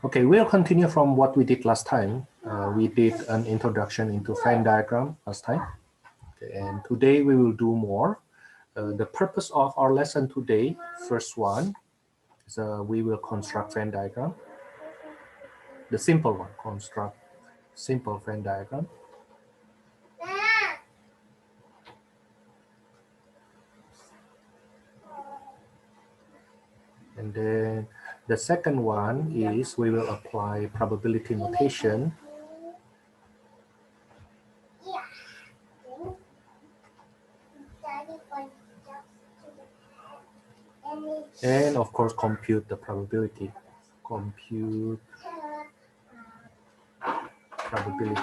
Okay, we'll continue from what we did last time. We did an introduction into Venn diagram last time. Okay, and today we will do more. The purpose of our lesson today, first one, is we will construct Venn diagram. The simple one, construct simple Venn diagram. And then the second one is we will apply probability notation. And of course, compute the probability. Compute probability.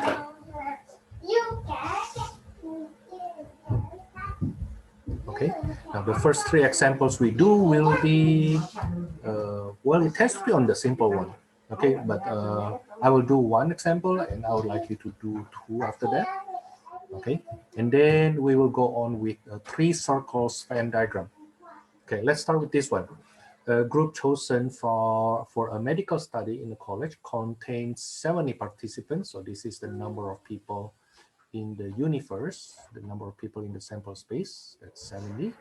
Okay, now the first three examples we do will be, well, it has to be on the simple one. Okay, but I will do one example and I would like you to do two after that. Okay, and then we will go on with a three circles Venn diagram. Okay, let's start with this one. A group chosen for a medical study in the college contains 70 participants. So this is the number of people in the universe, the number of people in the sample space, that's 70,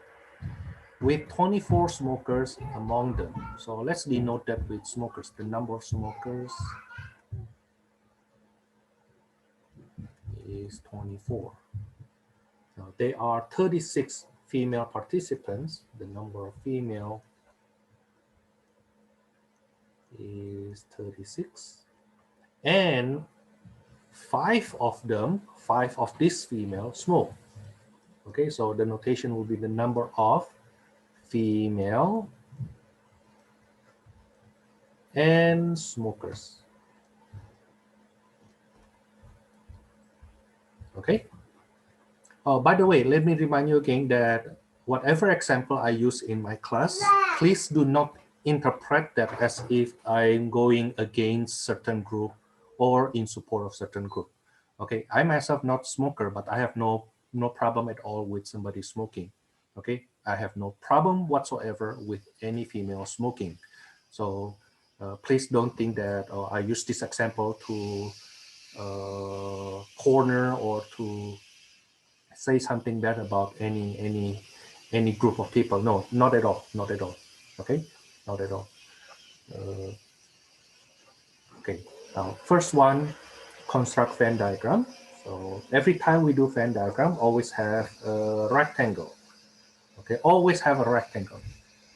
with 24 smokers among them. So let's denote that with smokers, the number of smokers is 24. Now, there are 36 female participants. The number of female is 36. And five of these females smoke. Okay, so the notation will be the number of female and smokers. Okay. Oh, by the way, let me remind you again that whatever example I use in my class, please do not interpret that as if I'm going against certain group or in support of certain group. Okay, I myself not smoker, but I have no problem at all with somebody smoking. Okay, I have no problem whatsoever with any female smoking. So please don't think that I use this example to corner or to say something bad about any group of people. No, not at all, not at all. Okay, not at all. Okay, now first one, construct Venn diagram. So every time we do Venn diagram, always have a rectangle. Okay, always have a rectangle.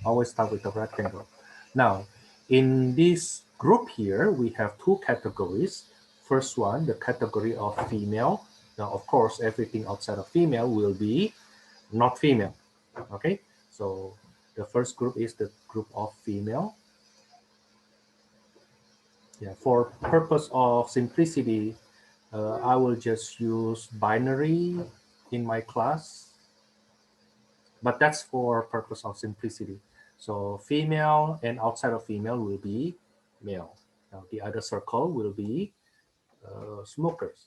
Always start with a rectangle. Now, in this group here, we have two categories. First one, the category of female. Now, of course, everything outside of female will be not female. Okay, so the first group is the group of female. Yeah, for purpose of simplicity, I will just use binary in my class, but that's for purpose of simplicity. So female and outside of female will be male. Now the other circle will be smokers.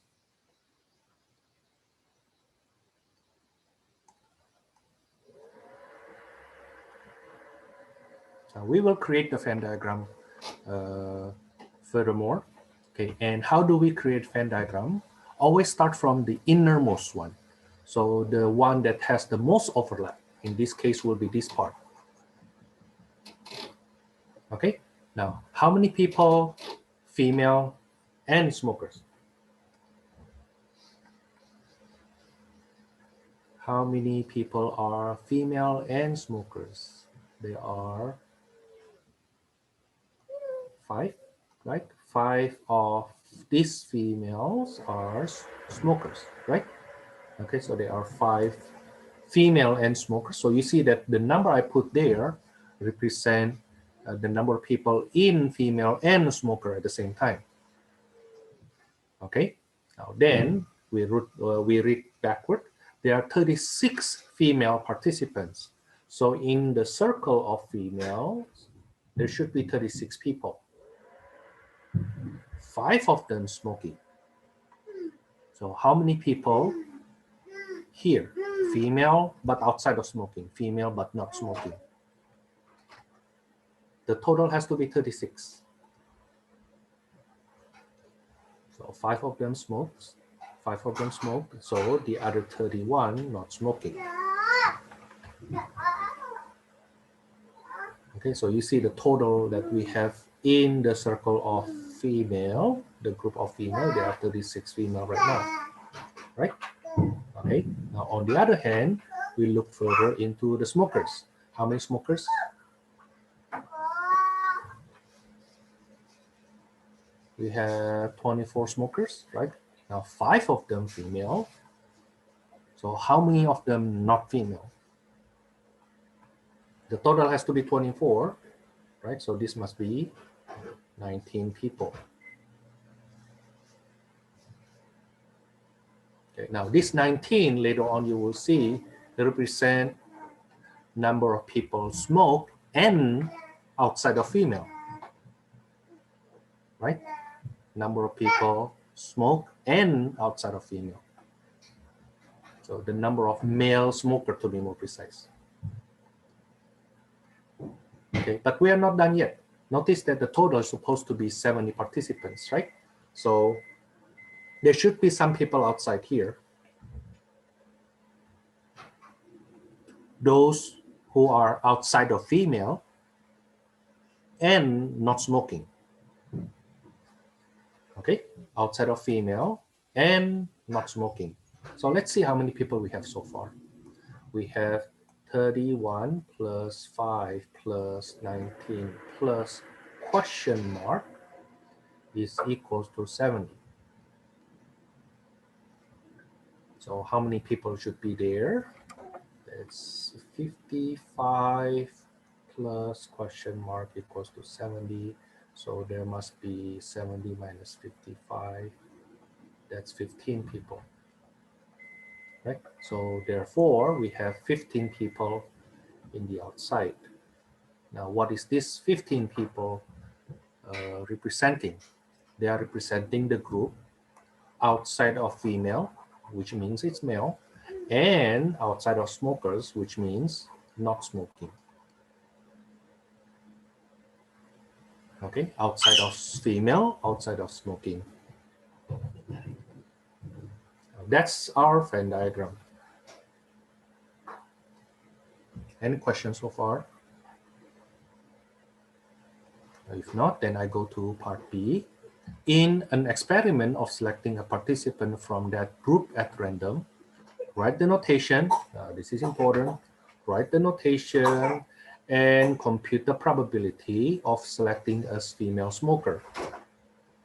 Now we will create the Venn diagram furthermore. Okay, and how do we create Venn diagram? Always start from the innermost one. So the one that has the most overlap, in this case will be this part. Okay, now how many people, female and smokers? How many people are female and smokers? There are 5, right? 5 of these females are smokers, right? Okay, so there are 5 female and smokers. So you see that the number I put there represent the number of people in female and smoker at the same time. Okay, now then we read backward. There are 36 female participants. So in the circle of females, there should be 36 people. 5 of them smoking. So how many people here? Female, but outside of smoking. Female, but not smoking. The total has to be 36. So 5 of them smoked. 5 of them smoked. So the other 31 not smoking. Okay, so you see the total that we have in the circle of female, the group of female, there are 36 female right now, right? Okay, now on the other hand, we look further into the smokers. How many smokers? We have 24 smokers, right? Now 5 of them female. So how many of them not female? The total has to be 24, right? So this must be 19 people. Okay, now this 19, later on you will see, represent number of people smoked and outside of female, right? Number of people smoke and outside of female. So the number of male smoker, to be more precise. Okay, but we are not done yet. Notice that the total is supposed to be 70 participants, right? So there should be some people outside here. Those who are outside of female and not smoking. Okay, outside of female and not smoking. So let's see how many people we have so far. We have 31 plus 5 plus 19 plus question mark is equals to 70. So how many people should be there? It's 55 plus question mark equals to 70. So there must be 70 minus 55. That's 15 people. Right? So therefore, we have 15 people in the outside. Now, what is this 15 people representing? They are representing the group outside of female, which means it's male, and outside of smokers, which means not smoking. Okay, outside of female, outside of smoking. That's our Venn diagram. Any questions so far? If not, then I go to part B. In an experiment of selecting a participant from that group at random, write the notation, this is important, write the notation and compute the probability of selecting a female smoker.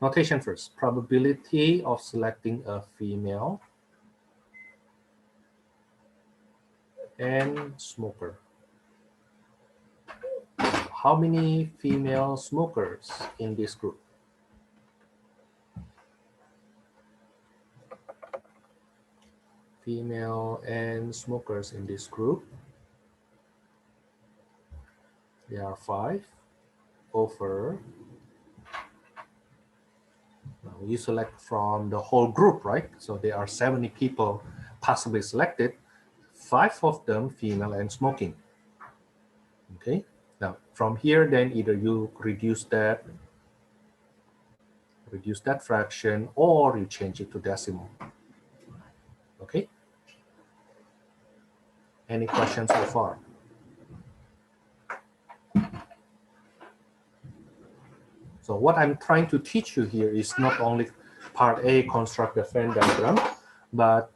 Notation first, probability of selecting a female and smoker. How many female smokers in this group? Female and smokers in this group. There are 5 over. Now you select from the whole group, right? So there are 70 people possibly selected. 5 of them female and smoking. Okay. Now from here, then either you reduce that fraction or you change it to decimal. Okay. Any questions so far? So what I'm trying to teach you here is not only part A, construct the Venn diagram, but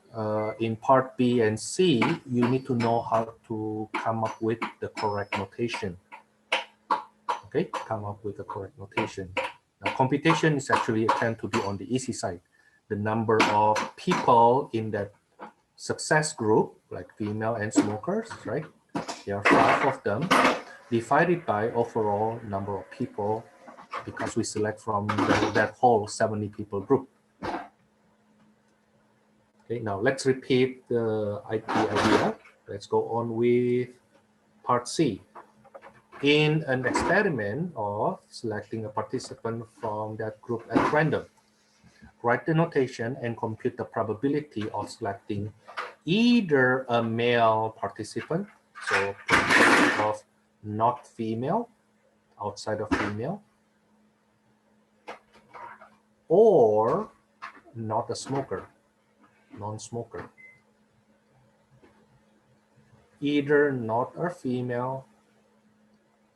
in part B and C, you need to know how to come up with the correct notation. Okay, come up with the correct notation. Now, computation is actually tend to be on the easy side. The number of people in that success group, like female and smokers, right? There are 5 of them, divided by overall number of people, because we select from that whole 70 people group. Okay, now let's repeat the idea. Let's go on with part C. In an experiment of selecting a participant from that group at random, write the notation and compute the probability of selecting either a male participant, so of not female, outside of female, or not a smoker, non-smoker. Either not a female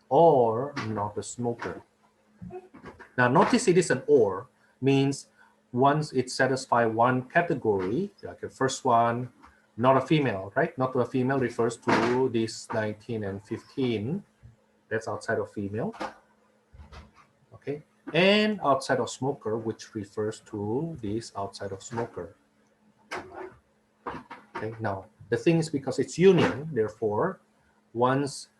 or not a smoker. Now notice it is an or, means once it satisfies one category, like the first one, not a female, right? Not a female refers to this 19 and 15. That's outside of female. Okay. And outside of smoker, which refers to this outside of smoker. Okay. Now, the thing is because it's union, therefore, once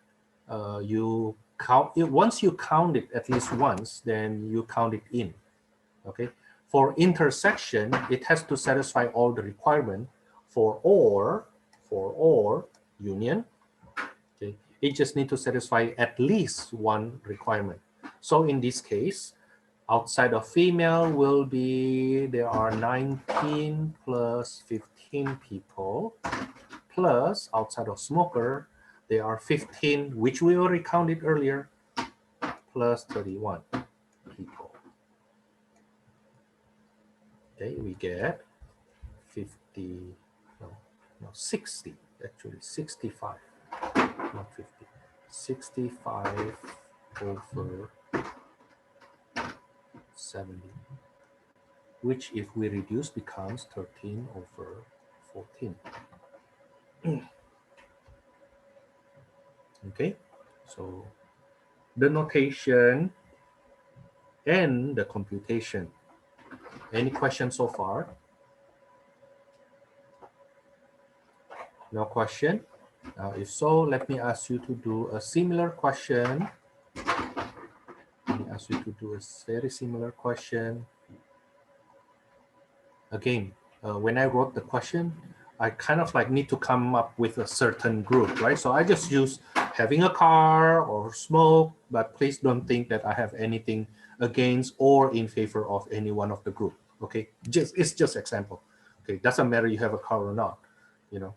you count it, once you count it at least once, then you count it in. Okay. For intersection, it has to satisfy all the requirement. For or union, okay, it just need to satisfy at least one requirement. So in this case, outside of female will be, there are 19 plus 15 people, plus outside of smoker, there are 15, which we already counted earlier, plus 31 people. Okay, we get 50, no, 60, actually 65, not 50, 65 over 70, which if we reduce becomes 13 over 14. Okay, so the notation and the computation. Any questions so far? No question? Now, if so, let me ask you to do a similar question. Let me ask you to do a very similar question. Again, when I wrote the question, I kind of like need to come up with a certain group, right? So I just use having a car or smoke, but please don't think that I have anything against or in favor of any one of the group, okay? It's just example, okay? Doesn't matter you have a car or not, you know,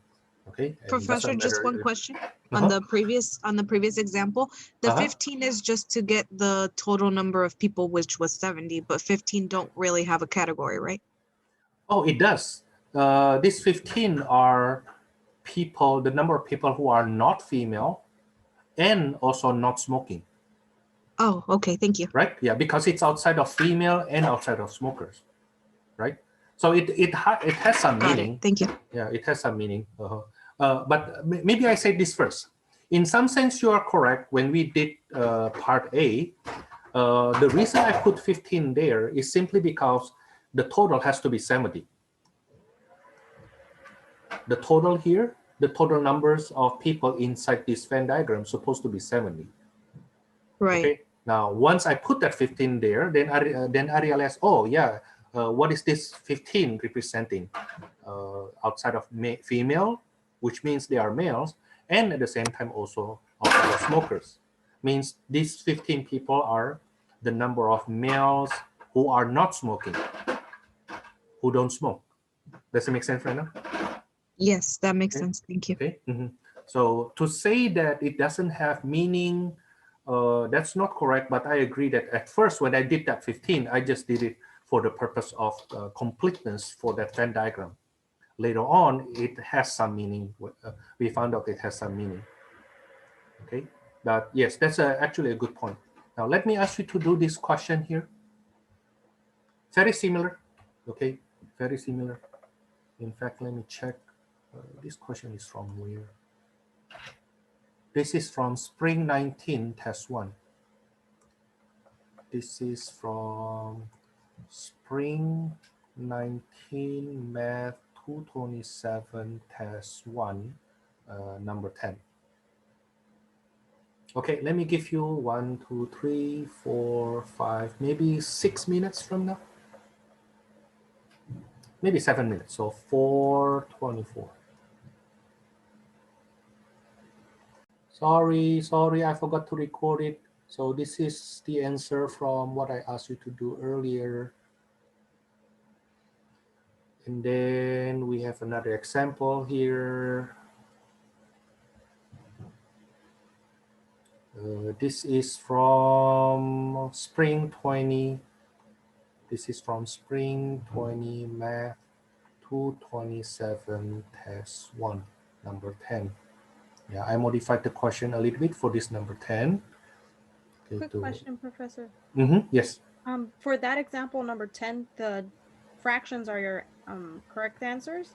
okay? And Professor, just one question. On the previous example, the 15 is just to get the total number of people, which was 70, but 15 don't really have a category, right? Oh, it does. These 15 are people, the number of people who are not female and also not smoking. Oh, okay. Thank you. Right? Yeah, because it's outside of female and outside of smokers, right? So it has some meaning. Thank you. Yeah, it has some meaning. But maybe I say this first. In some sense, you are correct. When we did part A, the reason I put 15 there is simply because the total has to be 70. The total here, the total numbers of people inside this Venn diagram is supposed to be 70. Right. Okay. Now, once I put that 15 there, then I realized, oh yeah, what is this 15 representing? Outside of female, which means they are males, and at the same time also outside of smokers. Means these 15 people are the number of males who are not smoking, who don't smoke. Does it make sense right now? Yes, that makes sense. Thank you. Okay. So to say that it doesn't have meaning, that's not correct, but I agree that at first when I did that 15, I just did it for the purpose of completeness for that Venn diagram. Later on, it has some meaning. We found out it has some meaning. Okay, but yes, that's actually a good point. Now let me ask you to do this question here. Very similar, okay, very similar. In fact, let me check. This question is from where? This is from Spring 19, Test 1. This is from Spring 19, Math 227, Test 1, number 10. Okay, let me give you 1, 2, 3, 4, 5, maybe 6 minutes from now. Maybe 7 minutes, so 4:24. Sorry, I forgot to record it. So this is the answer from what I asked you to do earlier. And then we have another example here. This is from Spring 20. This is from Spring 20 Math 227 Test 1, number 10. Yeah, I modified the question a little bit for this number 10. Okay, Quick question, Professor. Yes. For that example, number 10, the fractions are your correct answers?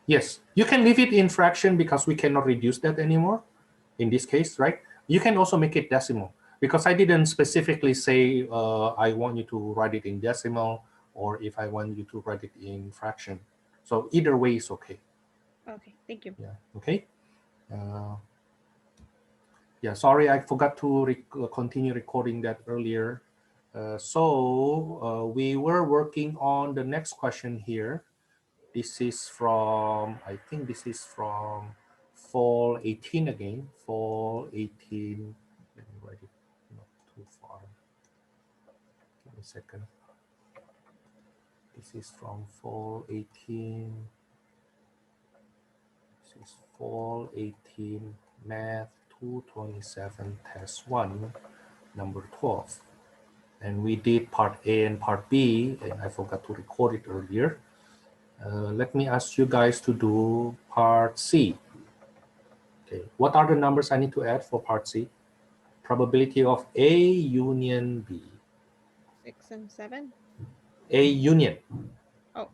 Yes, you can leave it in fraction because we cannot reduce that anymore in this case, right? You can also make it decimal because I didn't specifically say I want you to write it in decimal or if I want you to write it in fraction. So either way is okay. Okay, thank you. Yeah, okay. Yeah, sorry, I forgot to continue recording that earlier. So we were working on the next question here. This is from, I think this is from fall 18 again, fall 18. Let me write it not too far. Give me a second. This is from fall 18. This is fall 18 math 227 test 1, number 12. And we did part A and part B, and I forgot to record it earlier. Let me ask you guys to do part C. Okay, what are the numbers I need to add for part C? Probability of A union B. 6 and 7. A union. Oh.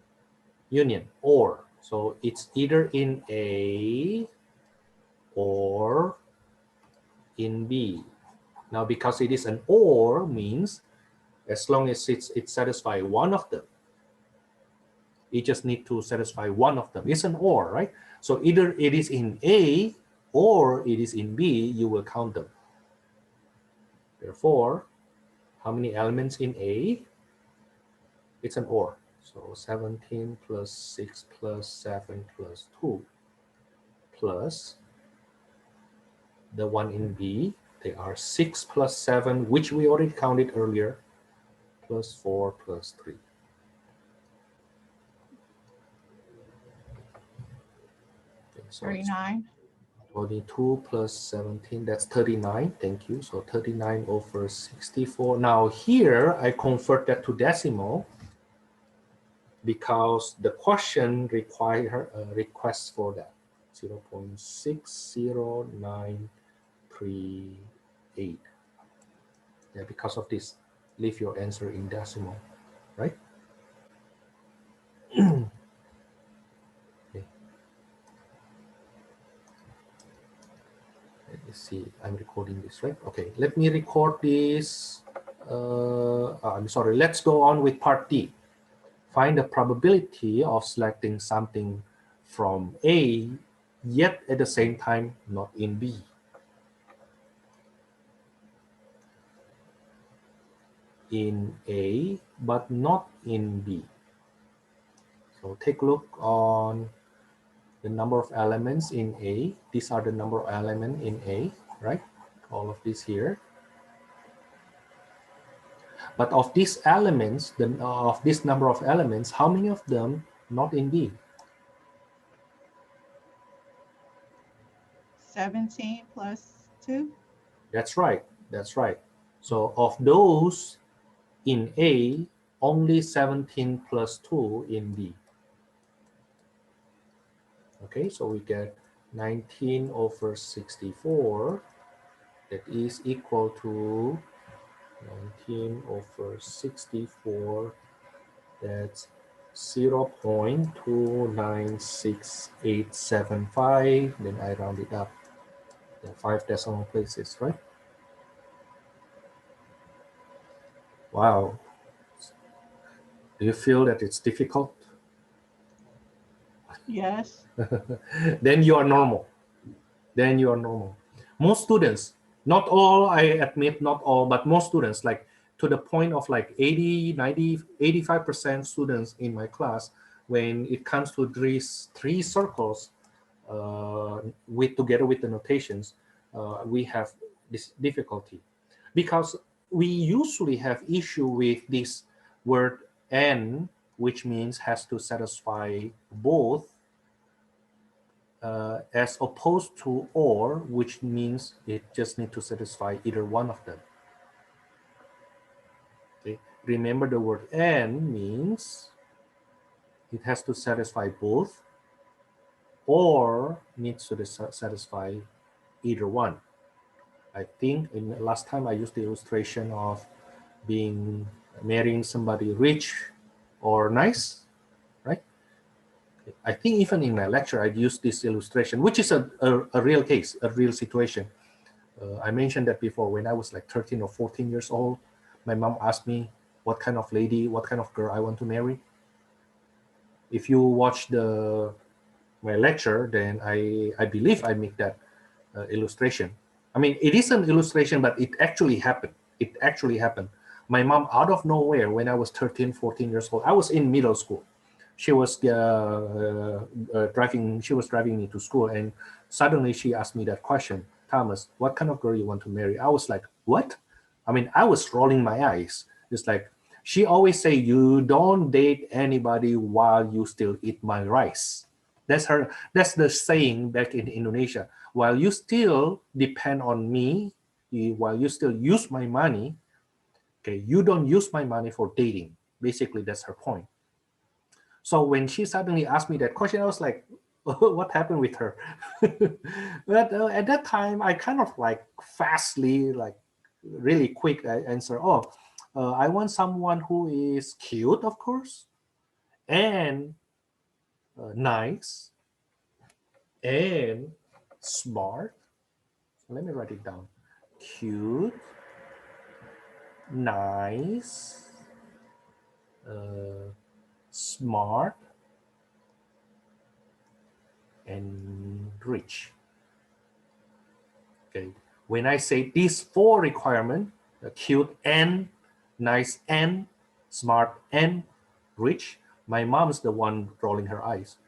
Union, or. So it's either in A or in B. Now, because it is an or means as long as it satisfies one of them, you just need to satisfy one of them. It's an or, right? So either it is in A or it is in B, you will count them. Therefore, how many elements in A? It's an or. So 17 plus 6 plus 7 plus 2 plus the one in B. They are 6 plus 7, which we already counted earlier, plus 4 plus 3. Okay, so 39. 22 plus 17, that's 39. Thank you. So 39 over 64. Now here, I convert that to decimal because the question requests for that. 0.60938. Yeah, because of this, leave your answer in decimal, right? Okay. Let me see, I'm recording this, right? Okay, let me record this. I'm sorry, let's go on with part D. Find the probability of selecting something from A, yet at the same time not in B. In A, but not in B. So take a look on the number of elements in A. These are the number of elements in A, right? All of these here. But of these elements, of this number of elements, how many of them not in B? 17 plus 2. That's right. That's right. So of those in A, only 17 plus 2 in B. Okay, so we get 19 over 64. That is equal to 19 over 64. That's 0.296875. Then I round it up. There are 5 decimal places, right? Wow. Do you feel that it's difficult? Yes. Then you are normal. Then you are normal. Most students, not all, I admit, not all, but most students, like to the point of like 80, 90, 85% students in my class, when it comes to these three circles, together with the notations, we have this difficulty because we usually have issue with this word and, which means has to satisfy both, as opposed to or, which means it just need to satisfy either one of them. Okay. remember the word and means it has to satisfy both or needs to satisfy either one. I think in the last time I used the illustration of marrying somebody rich or nice, right? I think even in my lecture, I'd use this illustration, which is a real case, a real situation. I mentioned that before. When I was like 13 or 14 years old, my mom asked me what kind of lady, what kind of girl I want to marry. If you watch my lecture, then I believe I make that illustration. I mean, it is an illustration, but it actually happened. It actually happened. My mom, out of nowhere, when I was 13, 14 years old, I was in middle school. She was driving. She was driving me to school, and suddenly she asked me that question, Thomas, what kind of girl you want to marry? I was like, what? I mean, I was rolling my eyes. It's like, she always say, you don't date anybody while you still eat my rice. That's the saying back in Indonesia. While you still depend on me, while you still use my money, okay, you don't use my money for dating. Basically, that's her point. So when she suddenly asked me that question, I was like, what happened with her? But at that time, I kind of like fastly, like really quick answer. I want someone who is cute, of course, and nice, and smart. Let me write it down. Cute, nice, smart, and rich. Okay. When I say these four requirements, cute and nice and smart and rich, my mom's the one rolling her eyes.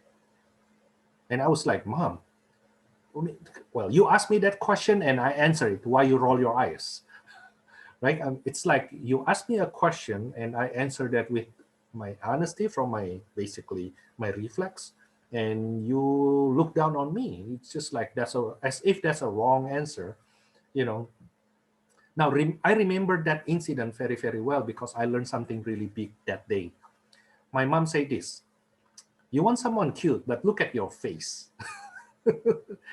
And I was like, Mom, well, you asked me that question and I answered it. Why you roll your eyes? Right? It's like you asked me a question and I answered that with my honesty from basically my reflex, and you look down on me. It's just like as if that's a wrong answer, you know. Now, I remember that incident very, very well because I learned something really big that day. My mom said this, you want someone cute, but look at your face.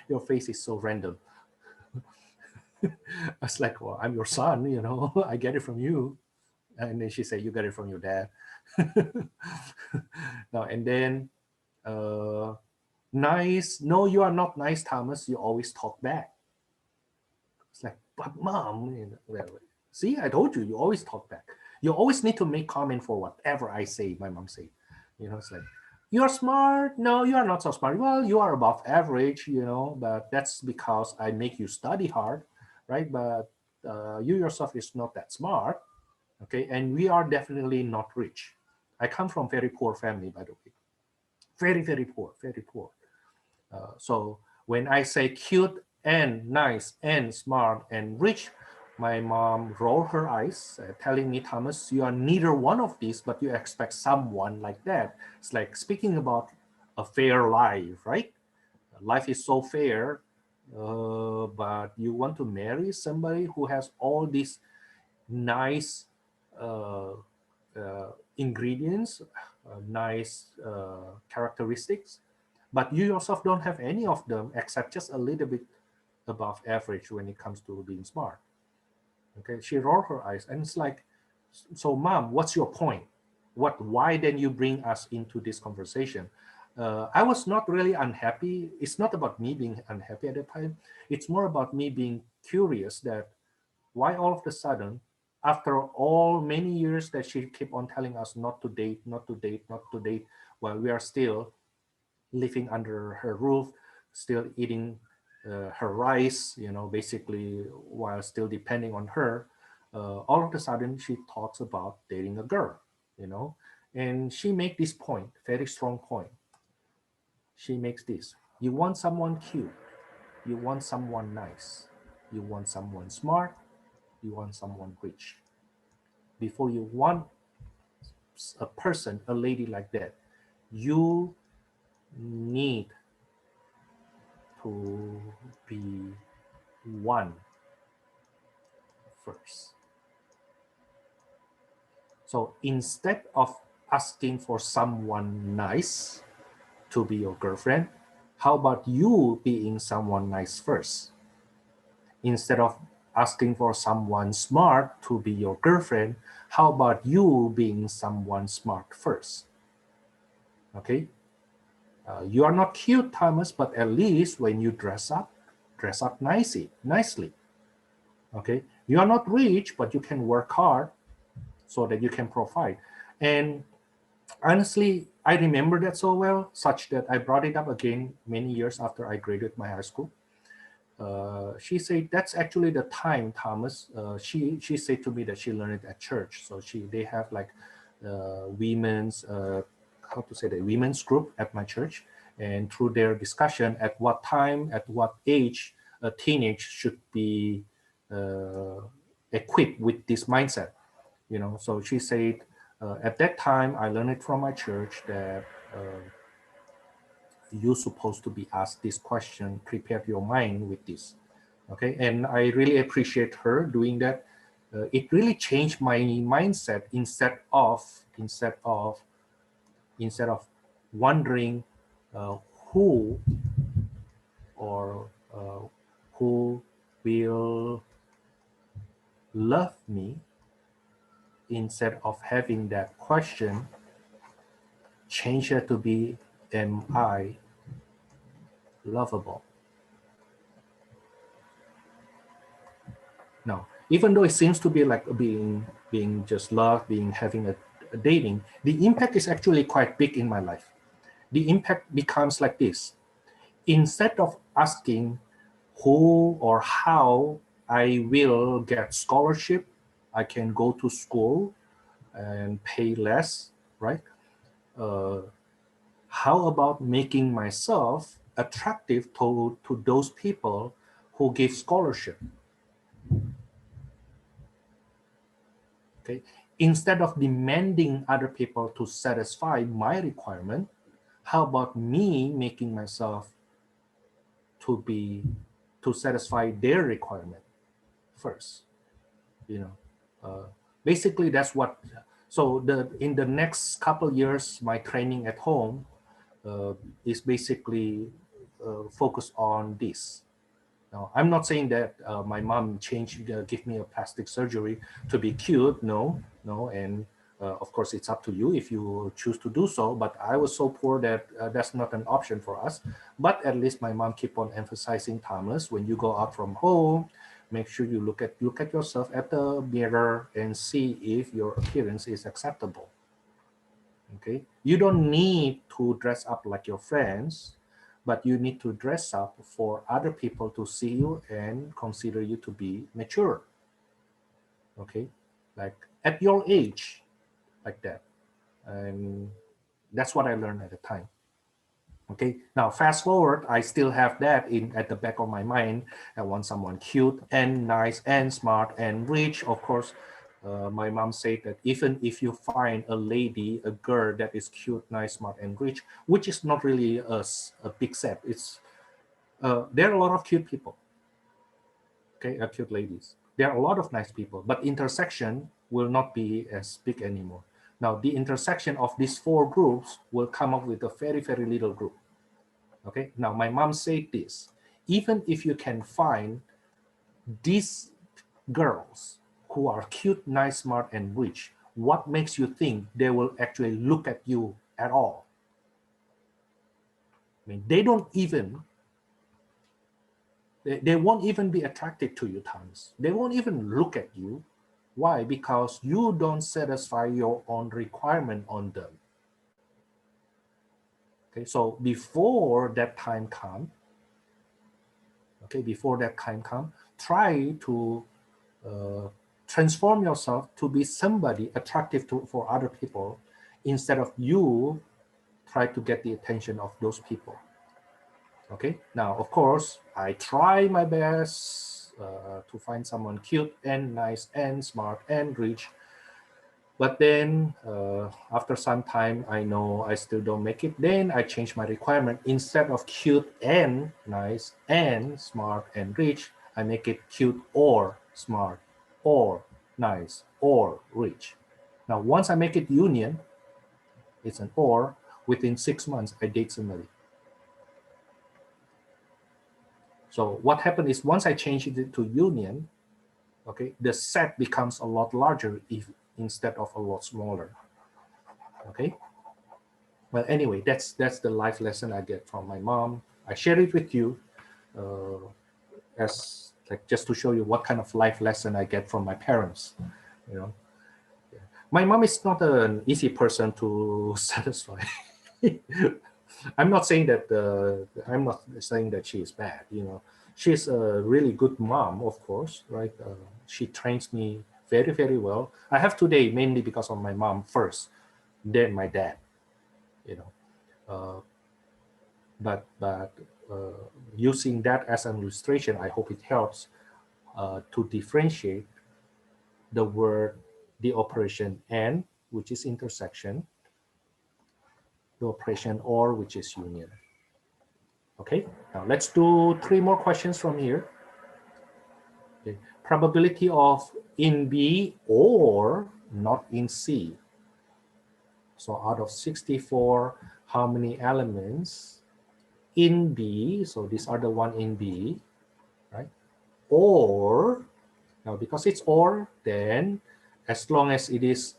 Your face is so random. I was like, well, I'm your son, I get it from you. And then she said, you got it from your dad. No, and then, nice. No, you are not nice, Thomas. You always talk back. It's like, but mom, well, see, I told you, you always talk back. You always need to make comment for whatever I say, my mom said. It's like, you're smart. No, you are not so smart. Well, you are above average, but that's because I make you study hard, right? But you yourself is not that smart, okay? And we are definitely not rich. I come from very poor family, by the way. Very, very poor, very poor. So when I say cute and nice and smart and rich, my mom rolled her eyes, telling me, Thomas, you are neither one of these, but you expect someone like that. It's like speaking about a fair life, right? Life is so fair, but you want to marry somebody who has all these nice uh, ingredients, nice characteristics, but you yourself don't have any of them except just a little bit above average when it comes to being smart. Okay, she rolled her eyes and it's like, so mom, what's your point? Why then you bring us into this conversation? I was not really unhappy. It's not about me being unhappy at the time. It's more about me being curious that why all of a sudden, after all many years that she kept on telling us not to date, not to date, not to date, while we are still living under her roof, still eating her rice, basically while still depending on her, all of a sudden she talks about dating a girl, and she make this point, very strong point. She makes this, you want someone cute, you want someone nice, you want someone smart, you want someone rich. Before you want a person, a lady like that, you need to be one first. So instead of asking for someone nice to be your girlfriend, how about you being someone nice first? Instead of asking for someone smart to be your girlfriend, how about you being someone smart first? Okay. You are not cute, Thomas, but at least when you dress up nicely. Okay. You are not rich, but you can work hard so that you can provide. And honestly, I remember that so well, such that I brought it up again many years after I graduated my high school. She said that's actually the time, Thomas. She said to me that she learned it at church. So they have like women's how to say that women's group at my church, and through their discussion at what time, at what age a teenage should be equipped with this mindset. So she said at that time I learned it from my church that. You're supposed to be asked this question, prepare your mind with this. Okay, and I really appreciate her doing that. It really changed my mindset. Instead of wondering uh, who or who will love me, instead of having that question, change it to be, am I lovable? No, even though it seems to be like being just love, being having a dating, the impact is actually quite big in my life. The impact becomes like this. Instead of asking who or how I will get scholarship, I can go to school and pay less, right? Uh, how about making myself attractive to those people who give scholarship? Okay, instead of demanding other people to satisfy my requirement, how about me making myself to satisfy their requirement first? You know, basically that's what. So in the next couple years, my training at home is basically focused on this. Now, I'm not saying that my mom give me a plastic surgery to be cute. No, no. And of course, it's up to you if you choose to do so. But I was so poor that that's not an option for us. But at least my mom keep on emphasizing, Thomas, when you go out from home, make sure you look at yourself at the mirror and see if your appearance is acceptable. Okay, you don't need to dress up like your friends, but you need to dress up for other people to see you and consider you to be mature. Okay, like at your age, like that. And that's what I learned at the time. Okay, now fast forward, I still have that at the back of my mind. I want someone cute and nice and smart and rich. Of course, my mom said that even if you find a lady, a girl that is cute, nice, smart, and rich, which is not really a big set. It's there are a lot of cute people. Okay, cute ladies. There are a lot of nice people, but intersection will not be as big anymore. Now, the intersection of these four groups will come up with a very, very little group. Okay, now my mom said this, even if you can find these girls who are cute, nice, smart, and rich, what makes you think they will actually look at you at all? I mean, they won't even be attracted to you, Thomas. They won't even look at you. Why? Because you don't satisfy your own requirement on them. Okay, so before that time comes, try to transform yourself to be somebody attractive for other people, instead of you try to get the attention of those people. Okay, now of course I try my best to find someone cute and nice and smart and rich, but then after some time I know I still don't make it. Then I change my requirement. Instead of cute and nice and smart and rich, I make it cute or smart or nice or rich. Now, once I make it union, it's an or, within 6 months, I date somebody. So what happened is once I change it to union, okay, the set becomes a lot larger if instead of a lot smaller. Okay. Well, anyway, that's the life lesson I get from my mom. I share it with you as like just to show you what kind of life lesson I get from my parents. You know, my mom is not an easy person to satisfy. I'm not saying that she is bad. You know, she's a really good mom, of course, right? She trains me very, very well. I have today mainly because of my mom first, then my dad. You know, but using that as an illustration, I hope it helps to differentiate the word, the operation and, which is intersection, the operation or, which is union. Okay, now let's do 3 more questions from here. Okay. Probability of in B or not in C. So out of 64, how many elements in B? So these are the one in B, right? Or, now because it's or, then as long as it is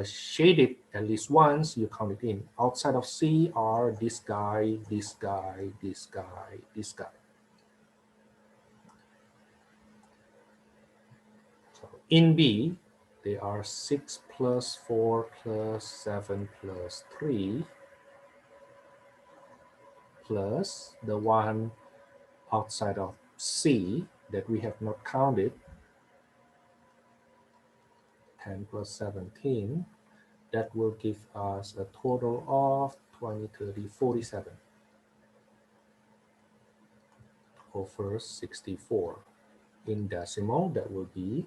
shaded at least once, you count it in. Outside of C are this guy, this guy, this guy, this guy. So in B, they are 6 plus 4 plus 7 plus 3 plus the one outside of C that we have not counted, 10 plus 17. That will give us a total of 20, 30, 47 over 64. In decimal, that will be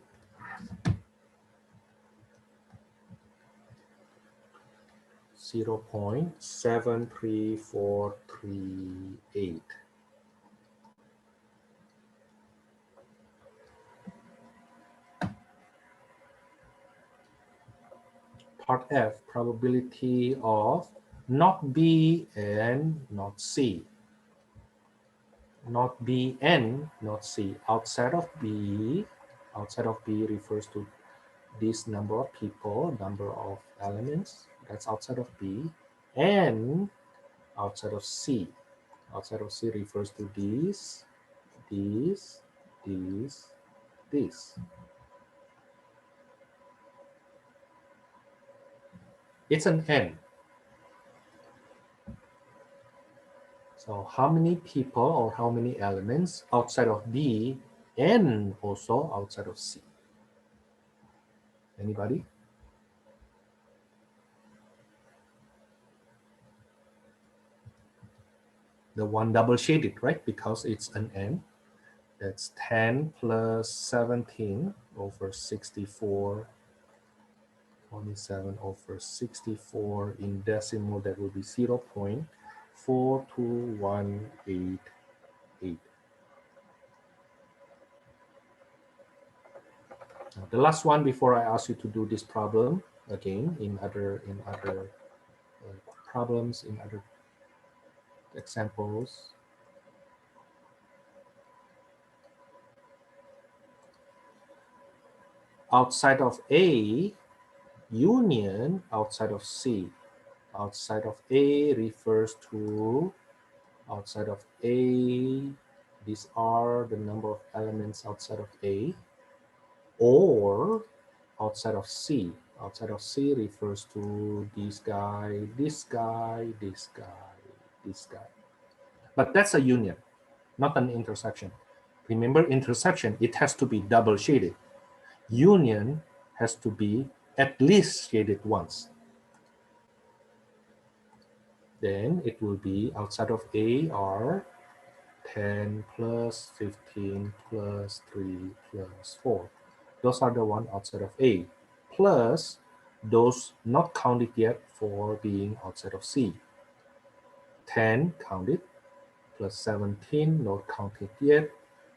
0.73438. Part F, probability of not B and not C. Not B and not C. Outside of B refers to this number of people, number of elements, that's outside of B, and outside of C. Outside of C refers to these, these, these, this. It's an N. So how many people or how many elements outside of B and also outside of C? Anybody? The one double shaded, right? Because it's an N. That's 10 plus 17 over 64. 27 over 64 in decimal, that will be 0.42188. Now, the last one before I ask you to do this problem again in other problems, in other examples. Outside of A, union outside of C. Outside of A refers to outside of A, these are the number of elements outside of A, or outside of C. Outside of C refers to this guy, this guy, this guy, this guy. But that's a union, not an intersection. Remember, intersection, it has to be double shaded. Union has to be at least shaded once. Then it will be outside of A are 10 plus 15 plus 3 plus 4. Those are the one outside of A, plus those not counted yet for being outside of C. 10 counted, plus 17 not counted yet,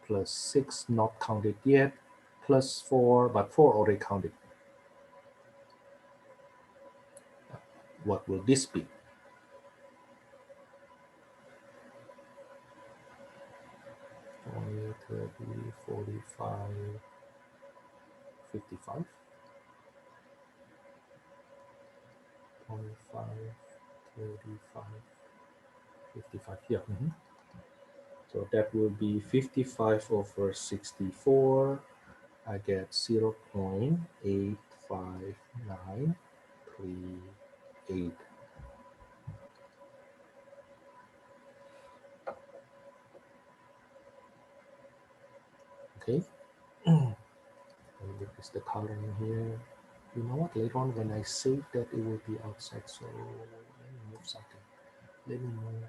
plus 6 not counted yet, plus 4, but 4 already counted. what will this be? 20, 30, 45, 55, 25, 35, 55. Yeah. So that will be 55 over 64. I get 0.85938. Okay. What is the color in here? You know what? Later on, when I save that, it will be outside. So let me move something. Let me move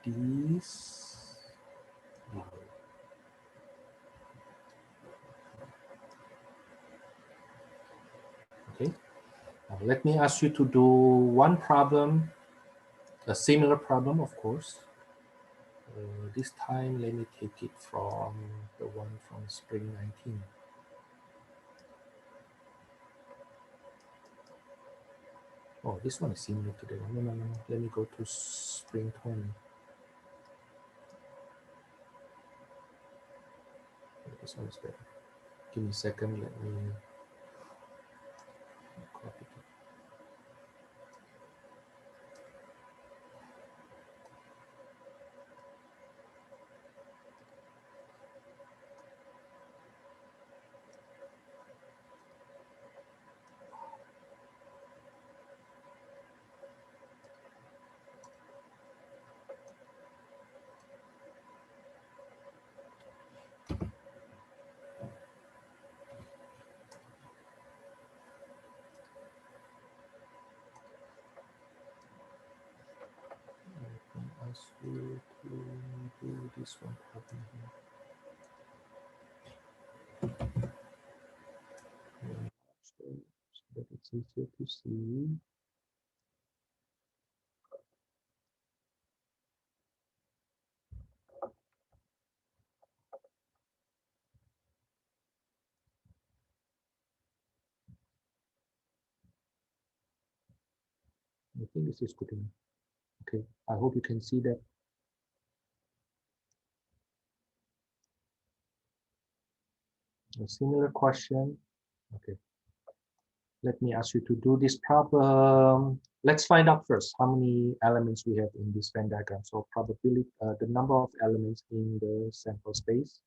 these. Okay. Now let me ask you to do one problem, a similar problem, of course. This time, let me take it from the one from spring 19. Oh, this one is similar to the one. No. Let me go to spring 20. This one is better. Give me a second. Let me copy it. Ask you to do this one problem here. So that it's easier to see. I think this is good enough. Okay, I hope you can see that. A similar question. Okay. Let me ask you to do this problem. Let's find out first how many elements we have in this Venn diagram. So probability, the number of elements in the sample space,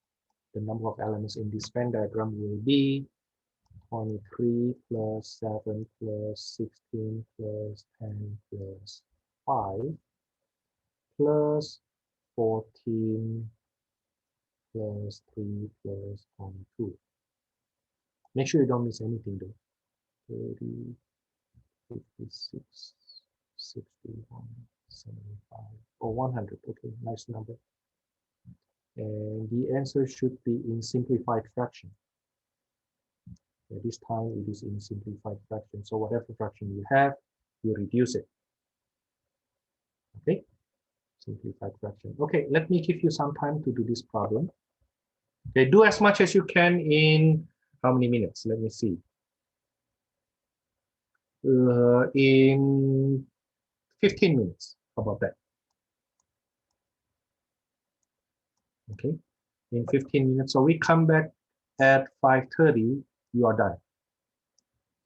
the number of elements in this Venn diagram will be 23 plus 7 plus 16 plus 10 plus 5 plus 14 plus 3 plus 22. Make sure you don't miss anything though. 30, 56, 61, 75, or 100. Okay, nice number. And the answer should be in simplified fraction. This time it is in simplified fraction. So whatever fraction you have, you reduce it. Okay, simplified fraction. Okay, let me give you some time to do this problem. Okay, do as much as you can in how many minutes? Let me see. In 15 minutes. How about that? Okay, in 15 minutes. So we come back at 5:30, you are done.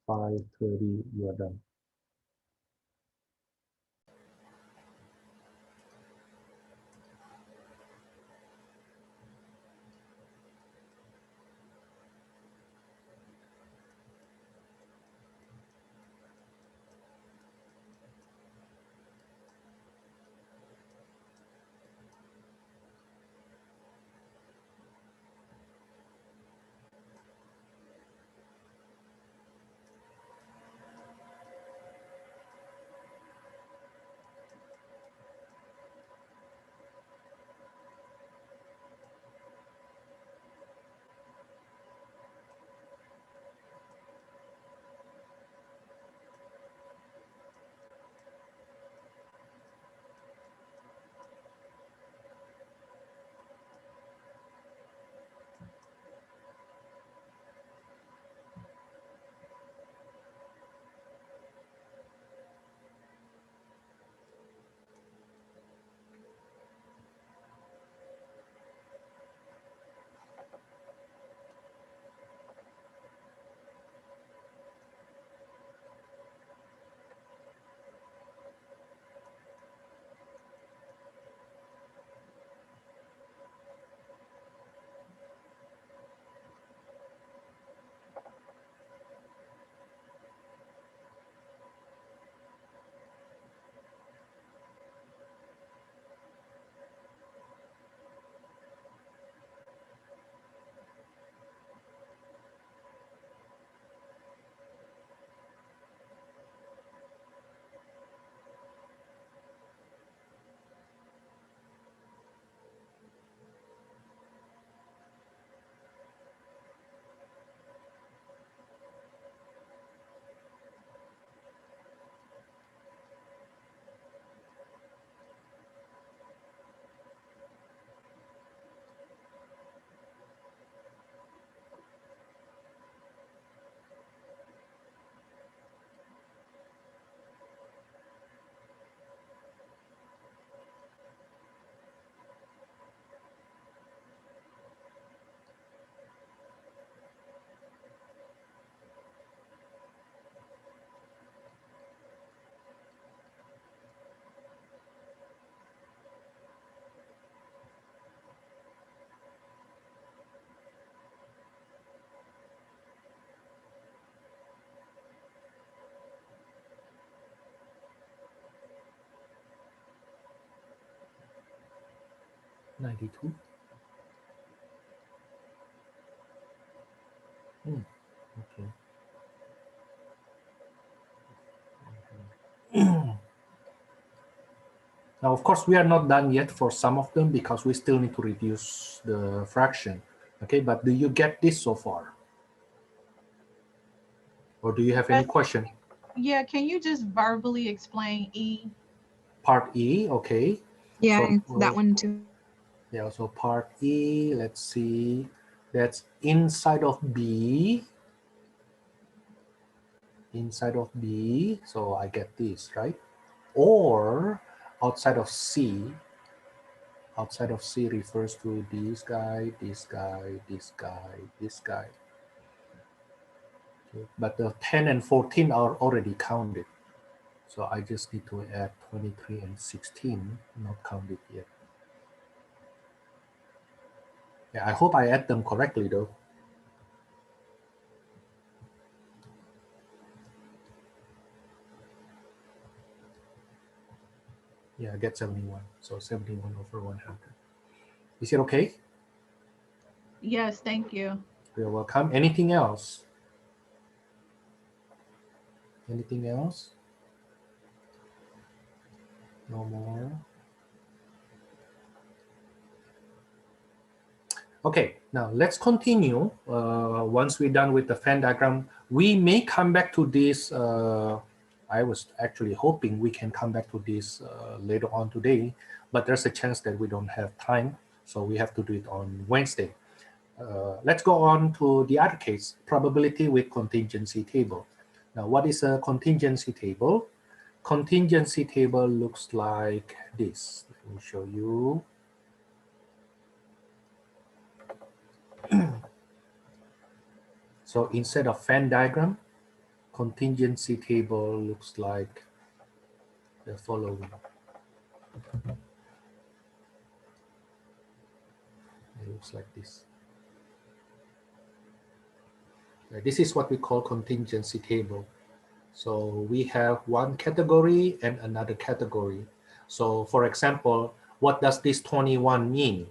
5:30, you are done. 92. Okay. Now, of course, we are not done yet for some of them because we still need to reduce the fraction. Okay, but do you get this so far? Or do you have any Yes. question? Yeah, can you just verbally explain E? Part E, okay. Yeah, So that one too. yeah, so part E, let's see, that's inside of B, so I get this, right? Or outside of C refers to this guy, this guy, this guy, this guy. Okay. But the 10 and 14 are already counted. So I just need to add 23 and 16, not counted yet. Yeah, I hope I add them correctly though. Yeah, I get 71. So 71 over 100. Is it okay? Yes, thank you. You're welcome. Anything else? Anything else? No more. Okay, now let's continue. Once we're done with the Venn diagram, we may come back to this. I was actually hoping we can come back to this later on today, but there's a chance that we don't have time, so we have to do it on Wednesday. Let's go on to the other case, probability with contingency table. Now, what is a contingency table? Contingency table looks like this. Let me show you. So instead of Venn diagram, contingency table looks like the following. It looks like this. This is what we call contingency table. So we have one category and another category. So for example, what does this 21 mean?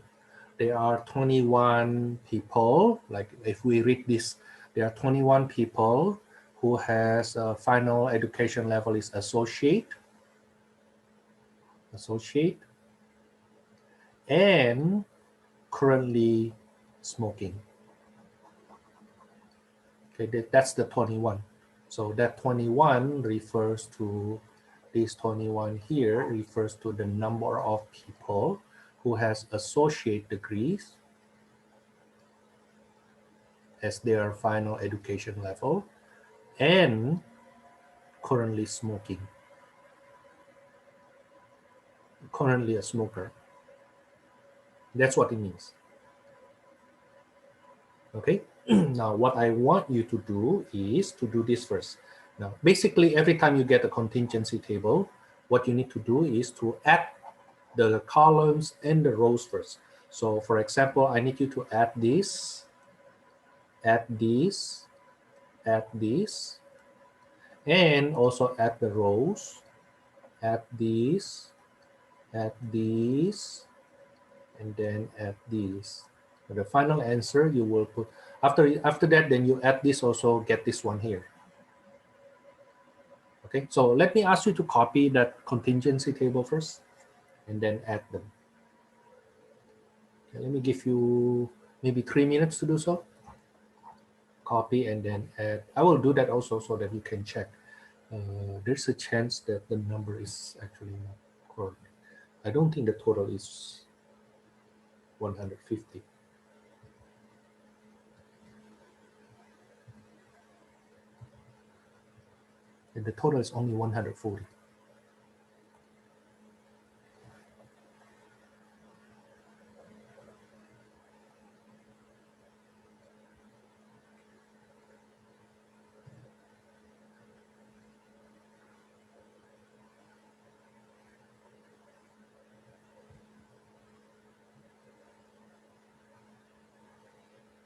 There are 21 people, like if we read this, there are 21 people who has a final education level is associate, and currently smoking. Okay, that's the 21. So that 21 refers to this 21 here refers to the number of people who has associate degrees as their final education level and currently smoking, currently a smoker. That's what it means. Okay, now what I want you to do is to do this first. Now, basically, every time you get a contingency table, what you need to do is to add the columns and the rows first. So for example, I need you to add this, add this, add this, and also add the rows, add these, add these, and then add these. For the final answer, you will put, after that, then you add this also, get this one here. Okay, so let me ask you to copy that contingency table first, and then add them. Okay, let me give you maybe 3 minutes to do so. Copy and then add. I will do that also so that you can check. There's a chance that the number is actually not correct. I don't think the total is 150. And the total is only 140.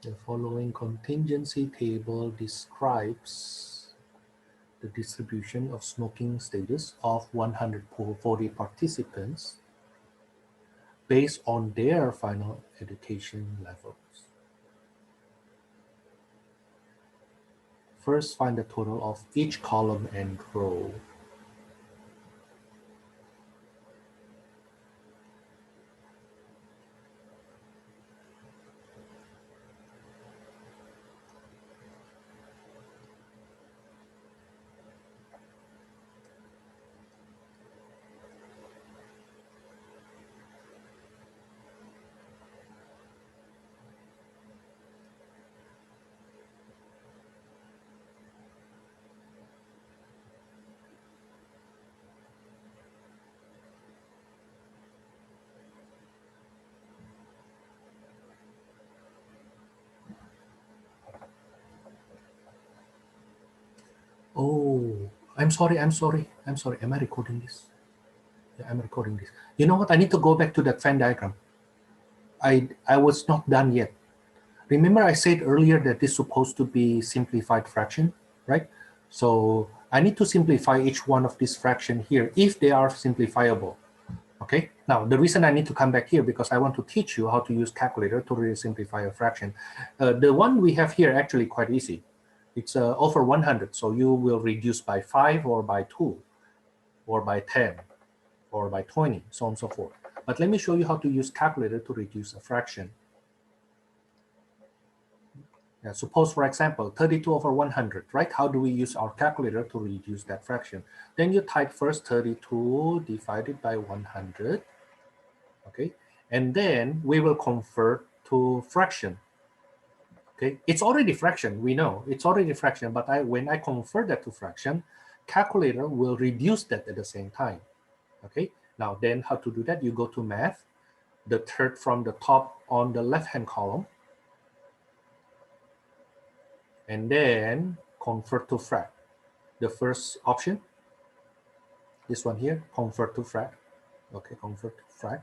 The following contingency table describes the distribution of smoking status of 140 participants based on their final education levels. First, find the total of each column and row. Oh, I'm sorry. Am I recording this? Yeah, I'm recording this. You know what? I need to go back to that Venn diagram. I was not done yet. Remember I said earlier that this is supposed to be simplified fraction, right? So I need to simplify each one of these fraction here if they are simplifiable. Okay, now the reason I need to come back here because I want to teach you how to use calculator to really simplify a fraction. The one we have here actually quite easy. It's over 100, so you will reduce by 5 or by 2 or by 10 or by 20, so on and so forth. But let me show you how to use calculator to reduce a fraction. Yeah, suppose, for example, 32 over 100, right? How do we use our calculator to reduce that fraction? Then you type first 32 divided by 100, okay? And then we will convert to fraction, okay? It's already fraction, we know. It's already fraction, but when I convert that to fraction, calculator will reduce that at the same time, okay? Now, then how to do that? You go to math, the third from the top on the left-hand column, and then convert to frac. The first option, this one here, convert to frac. Okay, convert to frac.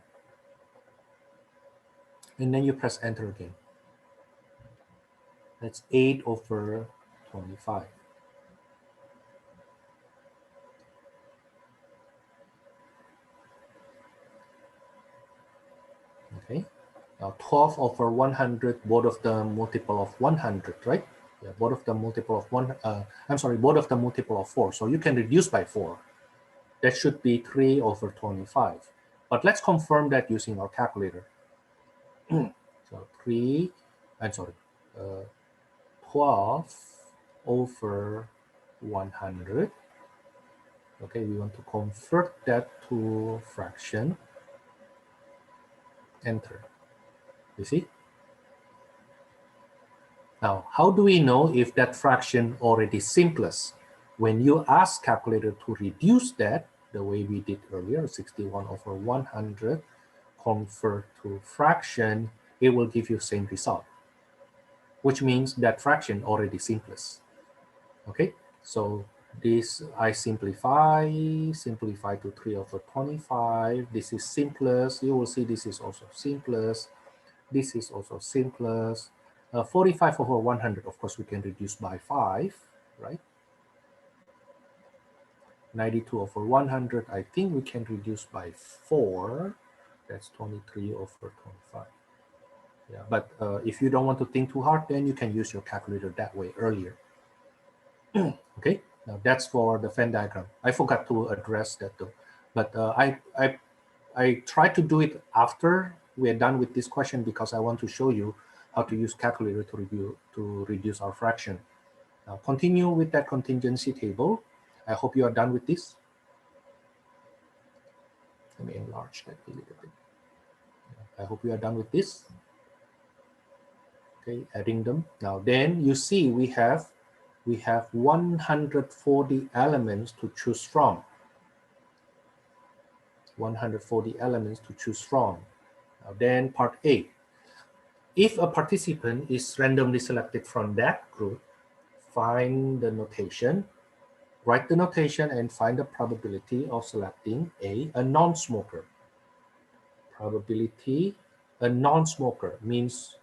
And then you press enter again. That's 8 over 25. Okay, now 12 over 100, both of them multiple of 100, right? Yeah, both of them multiple of both of them multiple of 4. So you can reduce by 4. That should be 3 over 25. But let's confirm that using our calculator. So 12 over 100. Okay, we want to convert that to fraction. Enter. You see? Now, how do we know if that fraction already simplest? When you ask calculator to reduce that, the way we did earlier, 61 over 100, convert to fraction, it will give you same result, which means that fraction already simplest. Okay, so this I simplify to 3 over 25. This is simplest. You will see this is also simplest. This is also simplest. 45 over 100, of course, we can reduce by 5, right? 92 over 100, I think we can reduce by 4. That's 23 over 25. Yeah, but if you don't want to think too hard, then you can use your calculator that way earlier. Okay, now that's for the Venn diagram. I forgot to address that though, but I try to do it after we are done with this question because I want to show you how to use calculator to reduce our fraction. Now continue with that contingency table. I hope you are done with this. Let me enlarge that a little bit. I hope you are done with this. Okay, adding them. Now then you see we have 140 elements to choose from. 140 elements to choose from. Now then part A. If a participant is randomly selected from that group, find the notation, write the notation and find the probability of selecting a non-smoker. Probability, a non-smoker means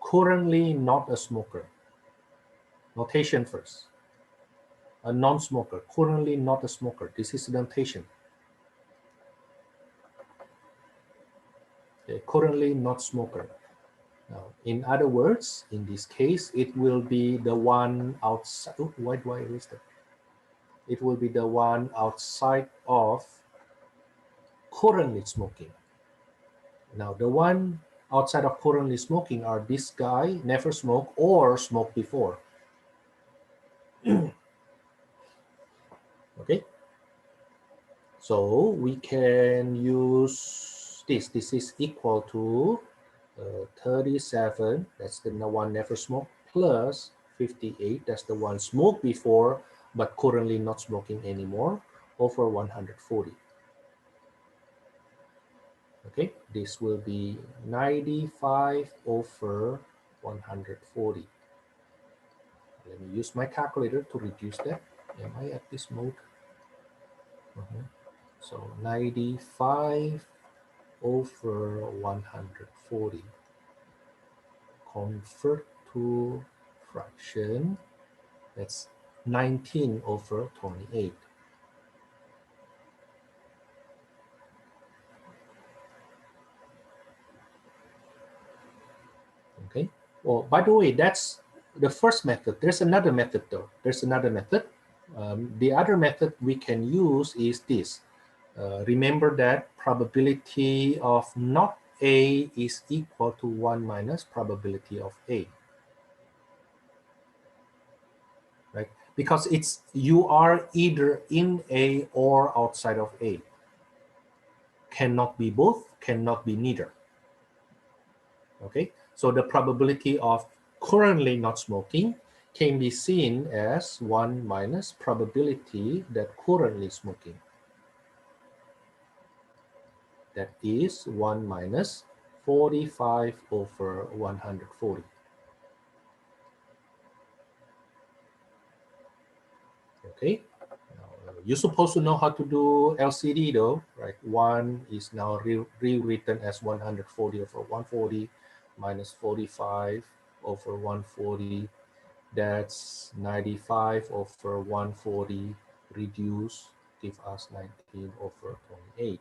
currently not a smoker. Notation first. A non-smoker, currently not a smoker. This is the notation. Okay, currently not smoker. Now, in other words, in this case, it will be the one outside. Oh, why do I erase that? It will be the one outside of currently smoking. Now, the one outside of currently smoking are this guy, never smoked or smoked before. Okay. So we can use this. This is equal to 37, that's the one never smoked, plus 58, that's the one smoked before, but currently not smoking anymore, over 140. Okay, this will be 95 over 140. Let me use my calculator to reduce that. Am I at this mode? So 95 over 140. Convert to fraction. That's 19 over 28. Okay. Well, by the way, that's the first method. There's another method though. There's another method. The other method we can use is this. Remember that probability of not A is equal to 1 minus probability of A. Right? Because it's you are either in A or outside of A. Cannot be both, cannot be neither. Okay, so the probability of currently not smoking can be seen as 1 minus probability that currently smoking. That is 1 minus 45 over 140. Okay, now, you're supposed to know how to do LCD though, right? 1 is now rewritten as 140 over 140 minus 45 over 140. That's 95 over 140 reduce, give us 19 over 28.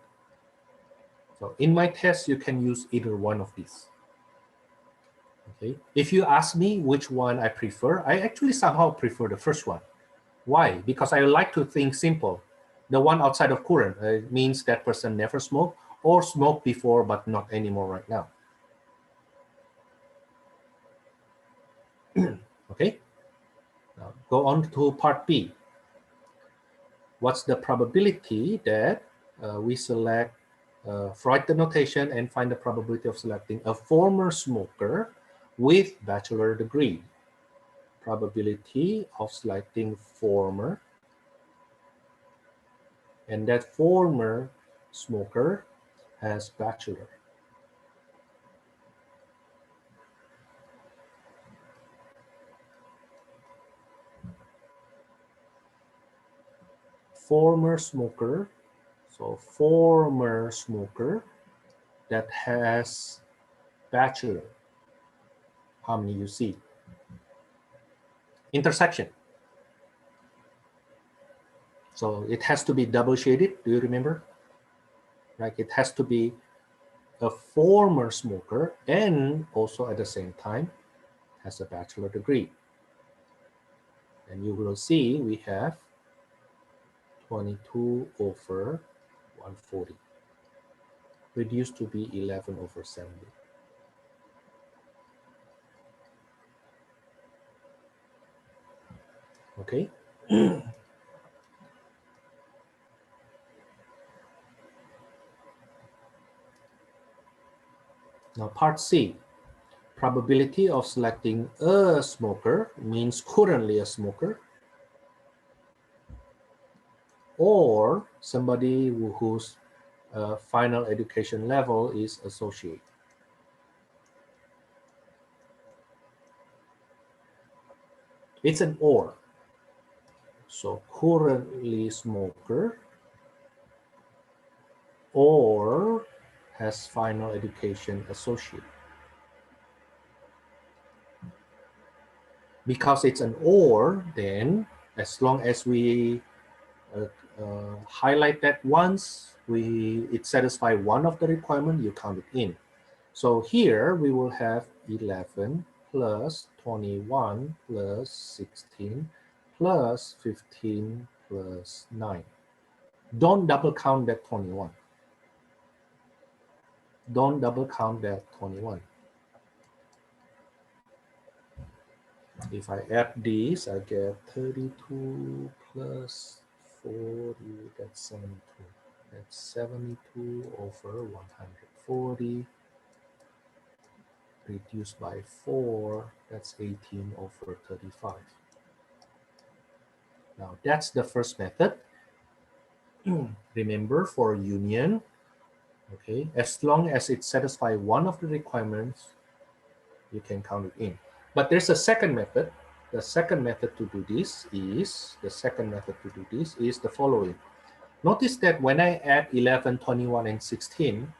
So in my test, you can use either one of these. Okay. If you ask me which one I prefer, I actually somehow prefer the first one. Why? Because I like to think simple. The one outside of current means that person never smoked or smoked before, but not anymore right now. Okay. Now go on to part B. What's the probability that we select, write the notation and find the probability of selecting a former smoker with bachelor degree. Probability of selecting former, and that former smoker has bachelor. Former smoker, so former smoker that has bachelor. How many you see? Intersection. So it has to be double shaded. Do you remember? Right? It has to be a former smoker and also at the same time has a bachelor degree. And you will see we have 22 over 140 reduced to be 11 over 70. Okay. Now part C, probability of selecting a smoker means currently a smoker or somebody whose final education level is associate. It's an or. So currently smoker or has final education associate. Because it's an or, then as long as we highlight that once, it satisfies one of the requirements, you count it in. So here we will have 11 plus 21 plus 16 plus 15 plus 9. Don't double count that 21. Don't double count that 21. If I add these, I get 32 plus 40, that's 72. That's 72 over 140. Reduced by 4, that's 18 over 35. Now that's the first method. Remember, for union, okay, as long as it satisfies one of the requirements, you can count it in. But there's a second method. The second method to do this is the following. Notice that when I add 11, 21, and 16,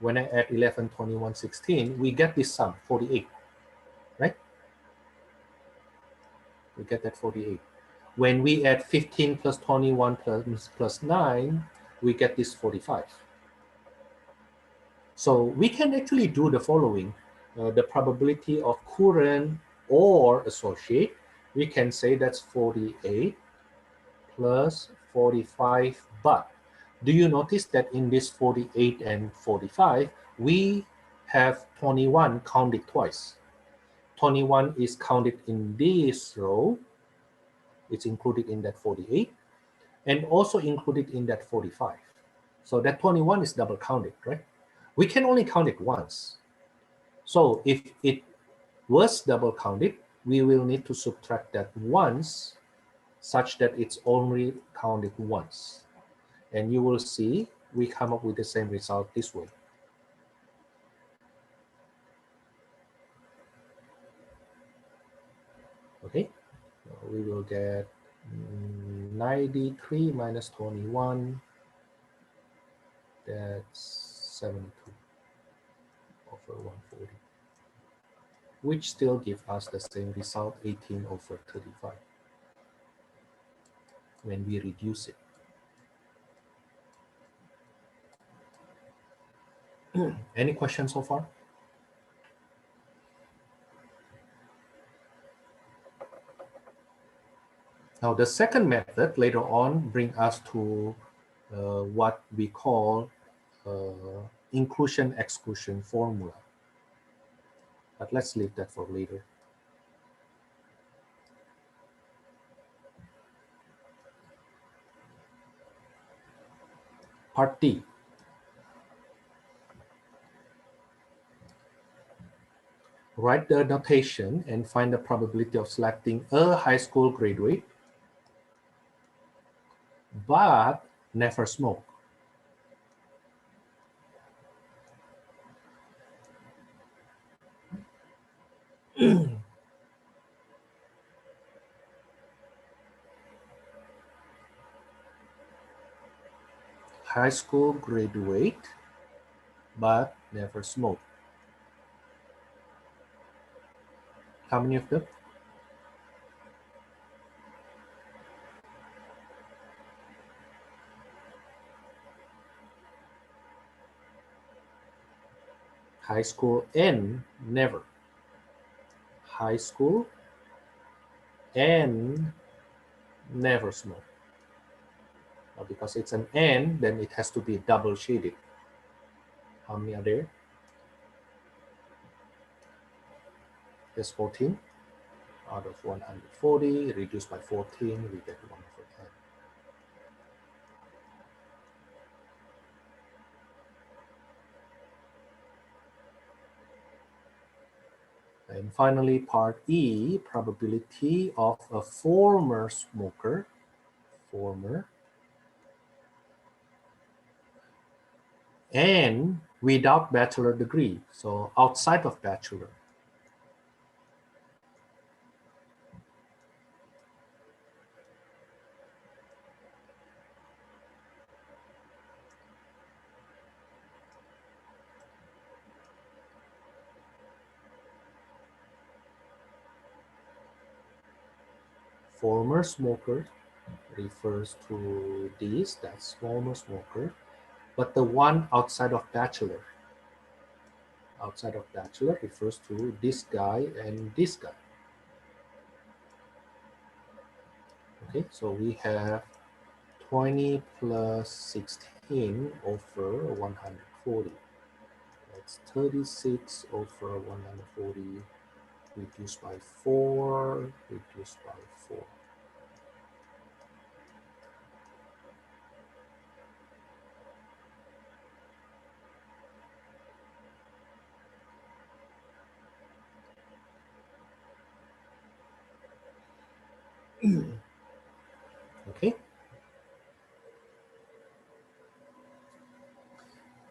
when I add 11, 21, 16, we get this sum, 48, right? We get that 48. When we add 15 plus 21 plus 9, we get this 45. So we can actually do the following. The probability of current or associate, we can say that's 48 plus 45, but do you notice that in this 48 and 45, we have 21 counted twice. 21 is counted in this row, it's included in that 48, and also included in that 45. So that 21 is double counted, right? We can only count it once. So if it was double counted, we will need to subtract that once such that it's only counted once. And you will see we come up with the same result this way. Okay, so we will get 93 minus 21, that's 72 over 140, which still gives us the same result, 18 over 35, when we reduce it. Any questions so far? Now, the second method later on bring us to what we call inclusion-exclusion formula. But let's leave that for later. Part D. Write the notation and find the probability of selecting a high school graduate, but never smoke. High school graduate, but never smoke. How many of them? High school and never. High school and never smoke. Now, because it's an and, then it has to be double shaded. How many are there? There's 14 out of 140, reduced by 14, we get 1 over 10. And finally, part E, probability of a former smoker, and without bachelor degree, so outside of bachelor. Former smoker refers to this, that's former smoker, but the one outside of bachelor. outside of bachelor refers to this guy and this guy. Okay, so we have 20 plus 16 over 140. That's 36 over 140 reduced by 4, reduced by 4. Okay.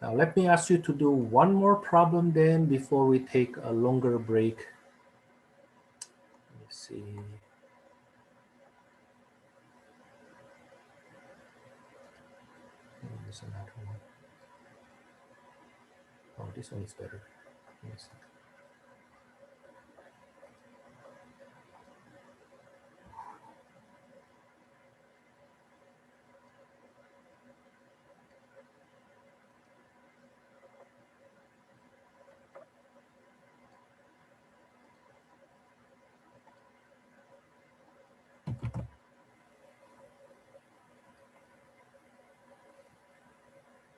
Now let me ask you to do one more problem then before we take a longer break. Let me see. There's another one. Oh, this one is better. Let me see.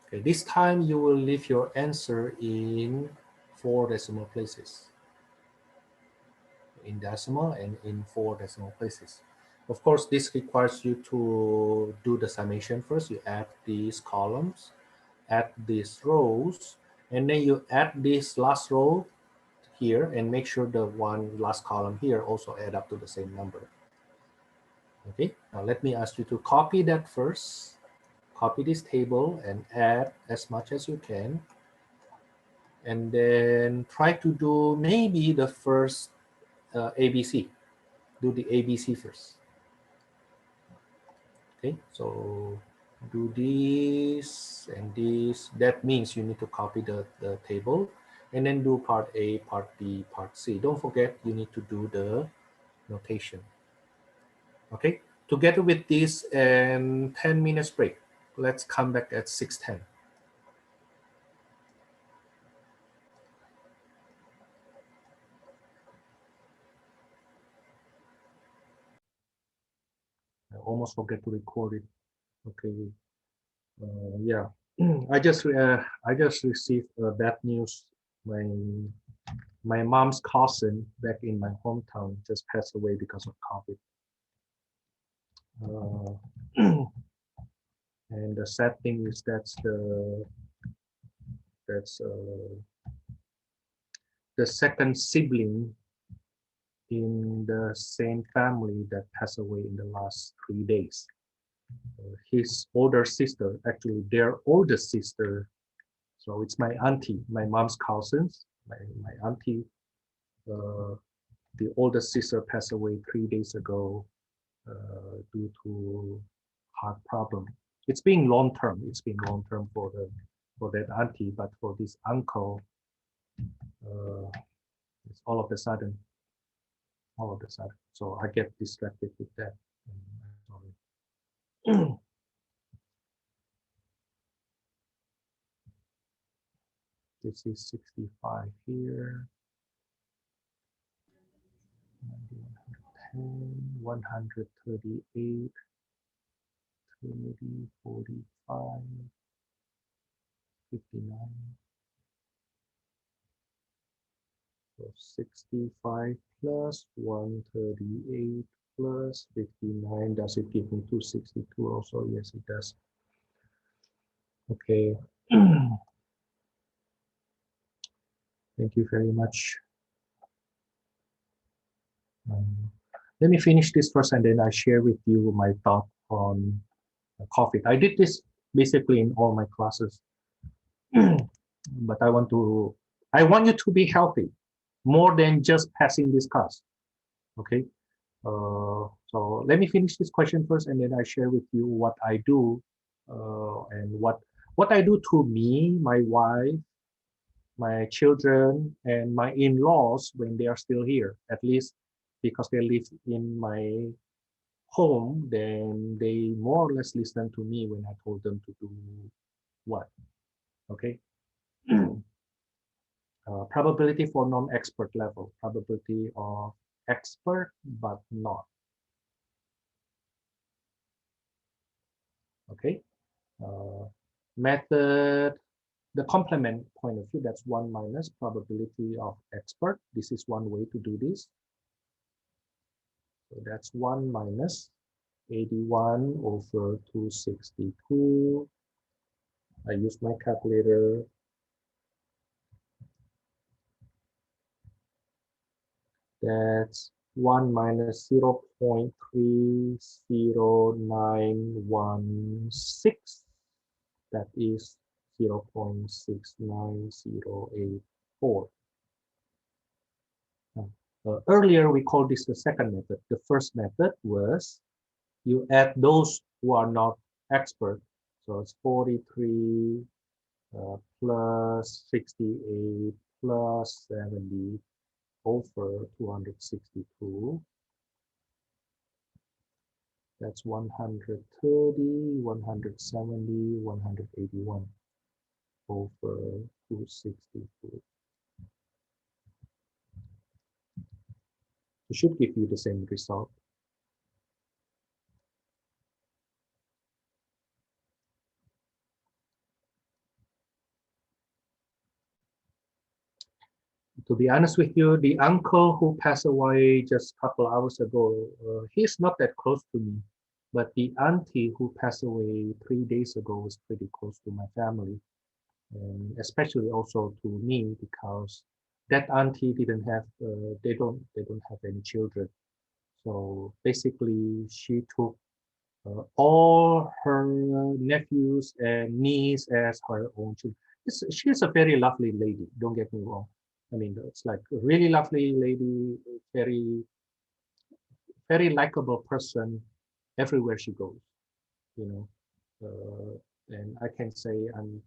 Okay, this time you will leave your answer in 4 decimal places. In decimal and in 4 decimal places. Of course, this requires you to do the summation first. You add these columns, add these rows, and then you add this last row here and make sure the one last column here also add up to the same number. Okay, now let me ask you to copy that first. Copy this table and add as much as you can. And then try to do maybe the first ABC. Do the ABC first. Okay, so do this and this. That means you need to copy the table and then do part A, part B, part C. Don't forget you need to do the notation. Okay, together with this and 10 minutes break. Let's come back at 6:10. I almost forget to record it. Okay, yeah, I just received bad news. My mom's cousin back in my hometown just passed away because of COVID. And the sad thing is that's the second sibling in the same family that passed away in the last 3 days. His older sister, actually their oldest sister, so it's my auntie, my mom's cousins, my auntie, the oldest sister passed away 3 days ago due to heart problem. It's been long term. It's been long term for that auntie, but for this uncle, it's all of a sudden. So I get distracted with that. Sorry. This is 65 here. 110, 138, 30, 45, 59. So 65 plus 138 plus 59. Does it give me 262 also? Yes, it does. Okay. Thank you very much. Let me finish this first and then I share with you my thought on COVID. I did this basically in all my classes, but I want you to be healthy more than just passing this class. Okay. So let me finish this question first and then I share with you what I do and what I do to me, my wife, my children, and my in-laws when they are still here, at least because they live in my home, then they more or less listen to me when I told them to do what. Okay. Probability for non-expert level, probability of expert but not. Okay. Method, the complement point of view, that's 1 minus probability of expert. This is one way to do this. So that's 1 minus 81 over 262. I use my calculator. That's 1 minus 0.30916. That is 0.69084. Earlier, we called this the second method. The first method was you add those who are not expert. So it's 43 plus 68 plus 70 over 262. That's 130, 170, 181 over 262. It should give you the same result. To be honest with you, the uncle who passed away just a couple hours ago, he's not that close to me. But the auntie who passed away 3 days ago was pretty close to my family, and especially also to me because that auntie didn't have, they don't have any children. So basically, she took all her nephews and niece as her own children. She's a very lovely lady. Don't get me wrong. I mean, it's like a really lovely lady, very likable person everywhere she goes, you know. And I can say I'm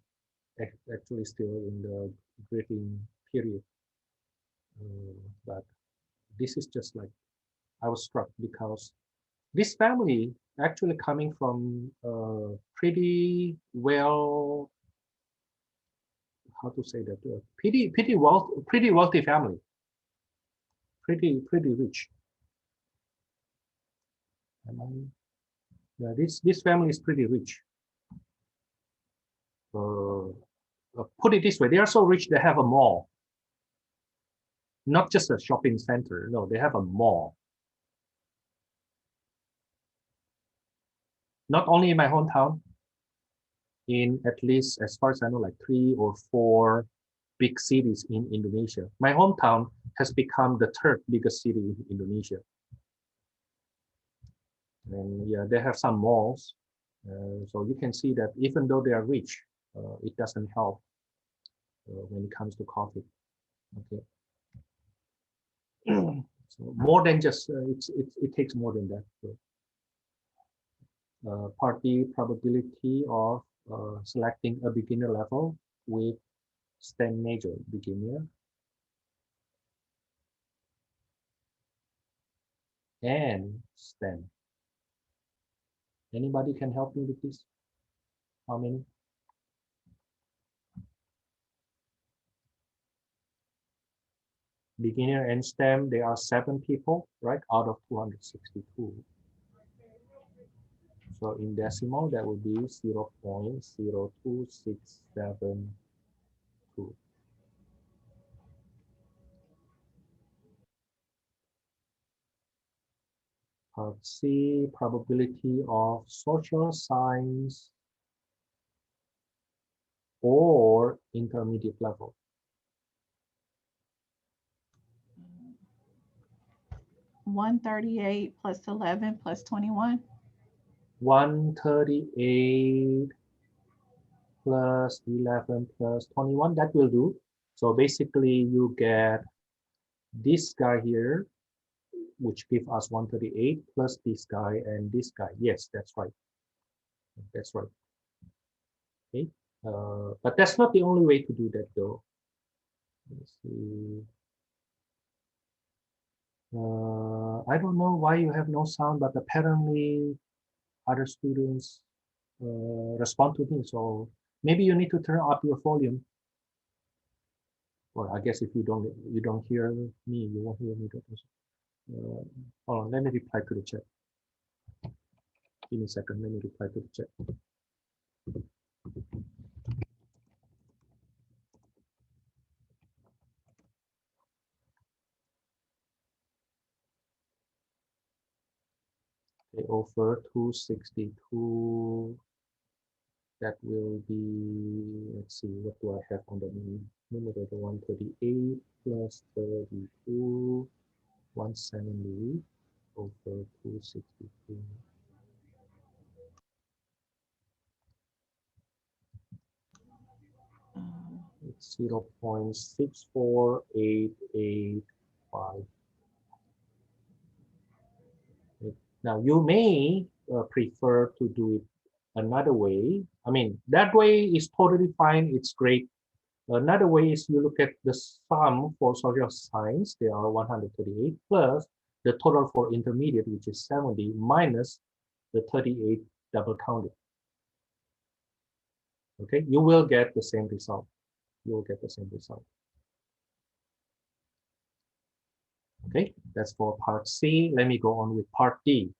actually still in the grieving period. But this is just like, I was struck because this family actually coming from a pretty well, how to say that, pretty wealthy family, pretty rich. Yeah, this family is pretty rich. Put it this way, they are so rich they have a mall, not just a shopping center. No, they have a mall. Not only in my hometown, in at least, as far as I know, like 3 or 4 big cities in Indonesia. My hometown has become the 3rd biggest city in Indonesia. And yeah, they have some malls. So you can see that even though they are rich, it doesn't help when it comes to coffee. Okay. So more than just, it takes more than that. So, part B, probability of selecting a beginner level with STEM major, beginner, and STEM. Anybody can help me with this? How many? Beginner and STEM, there are 7 people, right, out of 262. So in decimal, that would be 0.02672. Part C, probability of social science or intermediate level. 138 plus 11 plus 21. 138 plus 11 plus 21, that will do. So basically you get this guy here, which gives us 138 plus this guy and this guy. Yes, that's right. That's right. Okay. But that's not the only way to do that though. Let's see. I don't know why you have no sound, but apparently other students respond to me. So maybe you need to turn up your volume. Well, I guess if you don't hear me, you won't hear me. Hold on, let me reply to the chat. Give me a second. Let me reply to the chat. Okay, over 262. That will be, let's see, what do I have on the numerator? 138 plus 32, 170 over 262. It's 0.64885. Now you may prefer to do it another way. I mean, that way is totally fine. It's great. Another way is you look at the sum for social science. They are 138 plus the total for intermediate, which is 70, minus the 38 double counted. Okay, you will get the same result. You will get the same result. Okay, that's for part C. Let me go on with part D.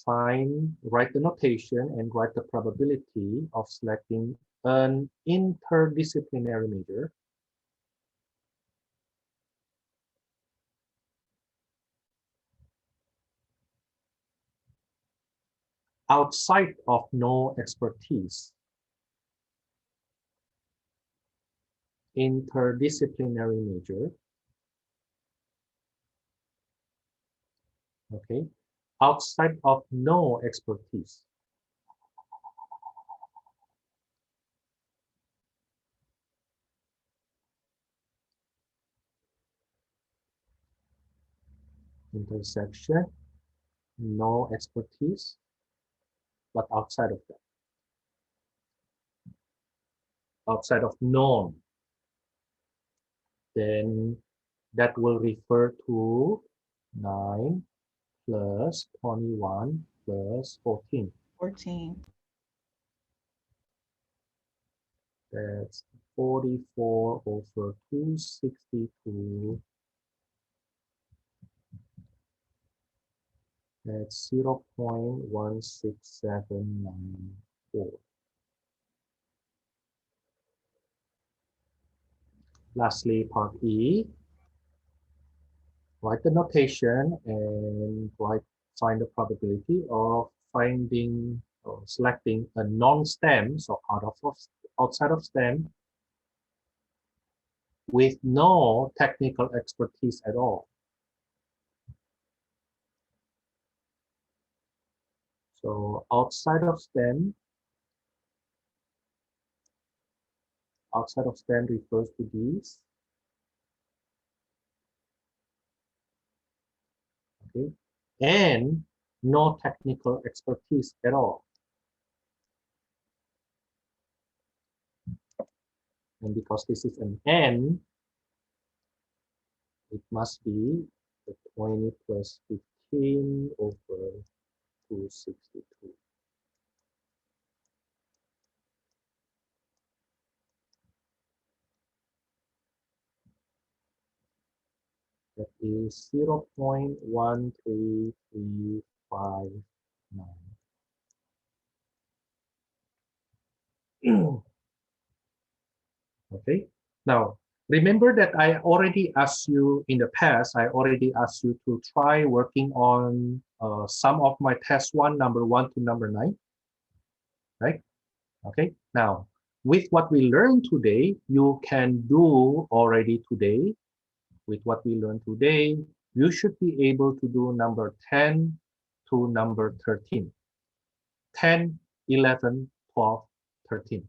Write the notation and write the probability of selecting an interdisciplinary major outside of no expertise. Interdisciplinary major. Okay, outside of no expertise. Intersection, no expertise, but outside of that. Outside of known. Then that will refer to 9 plus 21 plus 14. 14. That's 44 over 262. That's 0.16794. Lastly, part E. Write the notation and find the probability of finding or selecting a non-stem, so outside of stem, with no technical expertise at all. So outside of stem refers to these. Okay, and no technical expertise at all. And because this is an N, it must be the 20 plus 15 over 262. That is 0.13359. Okay, now remember that I already asked you in the past, I already asked you to try working on some of my test one, number 1 to number 9, right? Okay, now with what we learned today, you can do already today. With what we learned today, you should be able to do number 10 to number 13. 10, 11, 12, 13.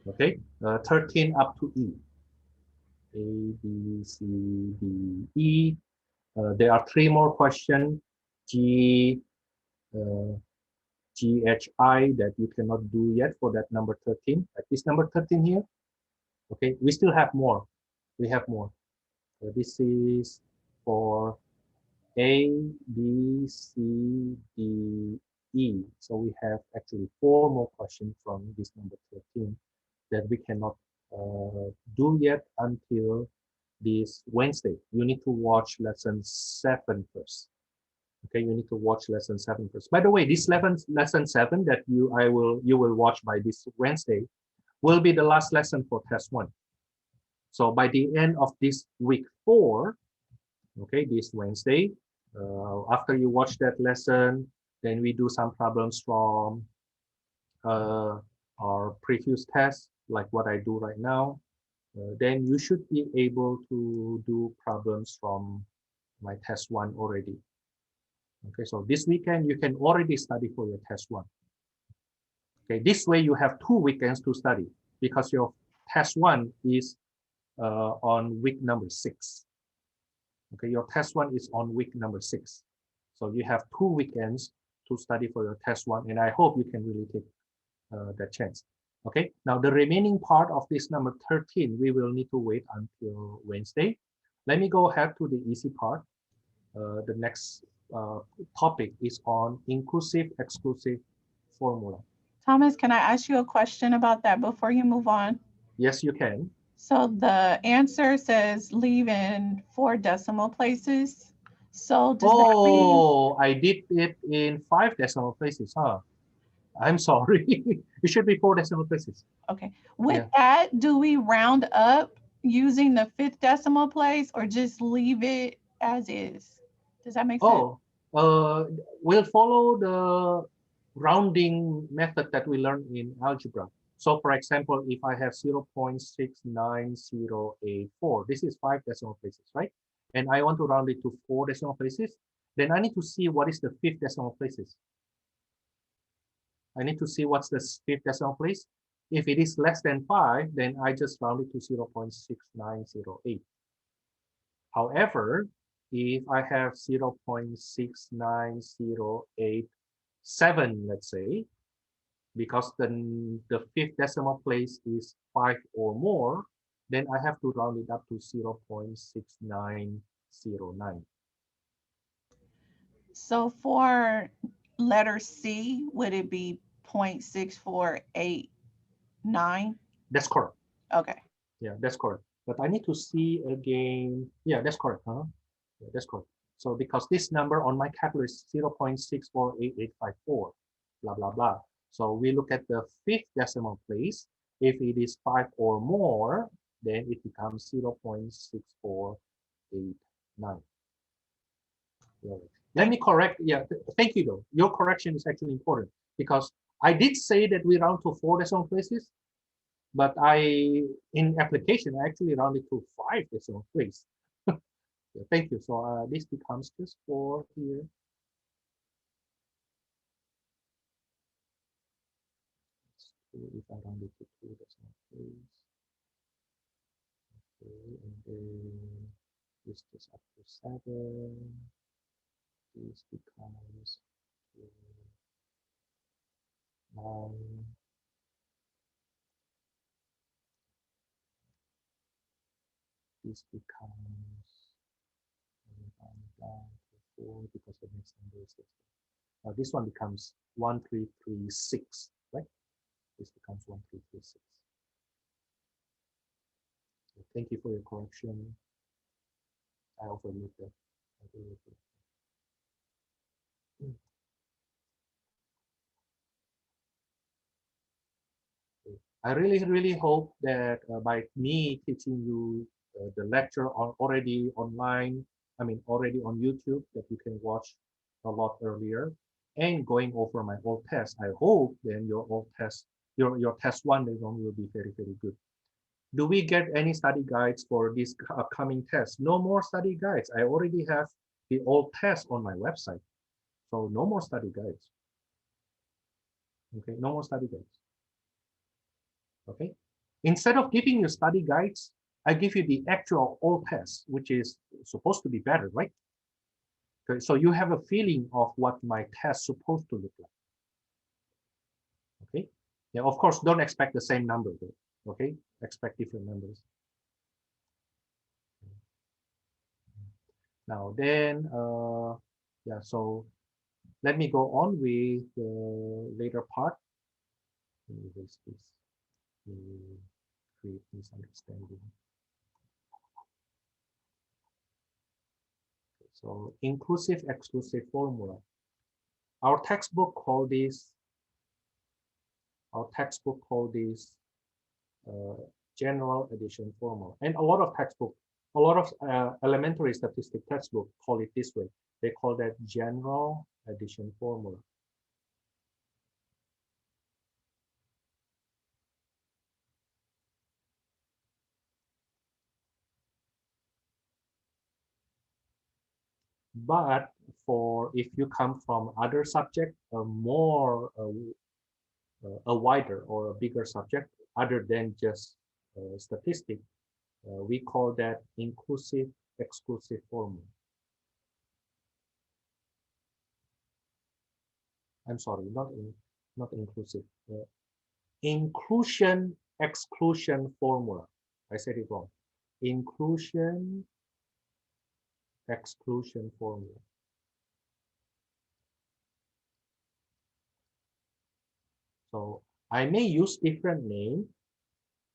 Okay, 13 up to E. A, B, C, D, E. There are 3 more questions. G, G, H, I that you cannot do yet for that number 13. Like this number 13 here. Okay, we still have more. We have more. This is for A, B, C, D, E. So we have actually 4 more questions from this number 13 that we cannot do yet until this Wednesday. You need to watch lesson 7 first. Okay, you need to watch lesson 7 first. By the way, this lesson 7 that you will watch by this Wednesday will be the last lesson for test 1. So by the end of this week 4, okay, this Wednesday, after you watch that lesson, then we do some problems from our previous test, like what I do right now. Then you should be able to do problems from my test 1 already. Okay, so this weekend you can already study for your test 1. Okay, this way you have 2 weekends to study because your test 1 is on week number 6. Okay, your test 1 is on week number 6. So you have 2 weekends to study for your test 1, and I hope you can really take that chance. Okay, now the remaining part of this number 13, we will need to wait until Wednesday. Let me go ahead to the easy part. The next topic is on inclusive exclusive formula. Thomas, can I ask you a question about that before you move on? Yes, you can. So the answer says leave in 4 decimal places. So does that mean, I did it in 5 decimal places, huh? I'm sorry. It should be 4 decimal places. okay, with Yeah. that, do we round up using the 5th decimal place or just leave it as is? Does that make sense? We'll follow the rounding method that we learned in algebra. So for example, if I have 0.69084, this is 5 decimal places, right? And I want to round it to 4 decimal places, then I need to see what is the 5th decimal places. I need to see what's the 5th decimal place. If it is less than 5, then I just round it to 0.6908. However, if I have 0.69087, let's say, because then the 5th decimal place is 5 or more, then I have to round it up to 0.6909. So for letter C, would it be 0.6489? That's correct. Okay. Yeah, that's correct. But I need to see again. Yeah, that's correct. Huh? Yeah, that's correct. So because this number on my calculator is 0.648854, blah, blah, blah. So we look at the 5th decimal place. If it is 5 or more, then it becomes 0.6489. Let me correct. Yeah, thank you though. Your correction is actually important because I did say that we round to 4 decimal places, but in application, I actually rounded to 5 decimal place. Yeah, thank you. So this becomes just 4 here. If I round it to 2 decimal place. Okay, and then this is up to 7. This becomes 9. This becomes down to 4 because the next number is 6. Now this one becomes 1336, right? This becomes 1336. So thank you for your correction. I overlooked that. I really hope that by me teaching you the lecture already online, I mean already on YouTube, that you can watch a lot earlier, and going over my old test. I hope then your old test, your test 1 will be very good. Do we get any study guides for this upcoming test? No more study guides. I already have the old test on my website, so no more study guides. Okay, no more study guides. Okay, instead of giving you study guides, I give you the actual old test, which is supposed to be better, right? Okay, so you have a feeling of what my test supposed to look like. Okay, yeah, of course, don't expect the same number though. Okay, expect different numbers. Now then, yeah, so let me go on with the later part. Let me erase this to create misunderstanding. So inclusive exclusive formula. Our textbook call this general addition formula. And a lot of elementary statistic textbook call it this way. They call that general addition formula. But for if you come from other subject, a wider or a bigger subject other than just statistics, we call that inclusive exclusive formula. I'm sorry, not inclusive. Inclusion exclusion formula. I said it wrong. Inclusion exclusion formula. So I may use different name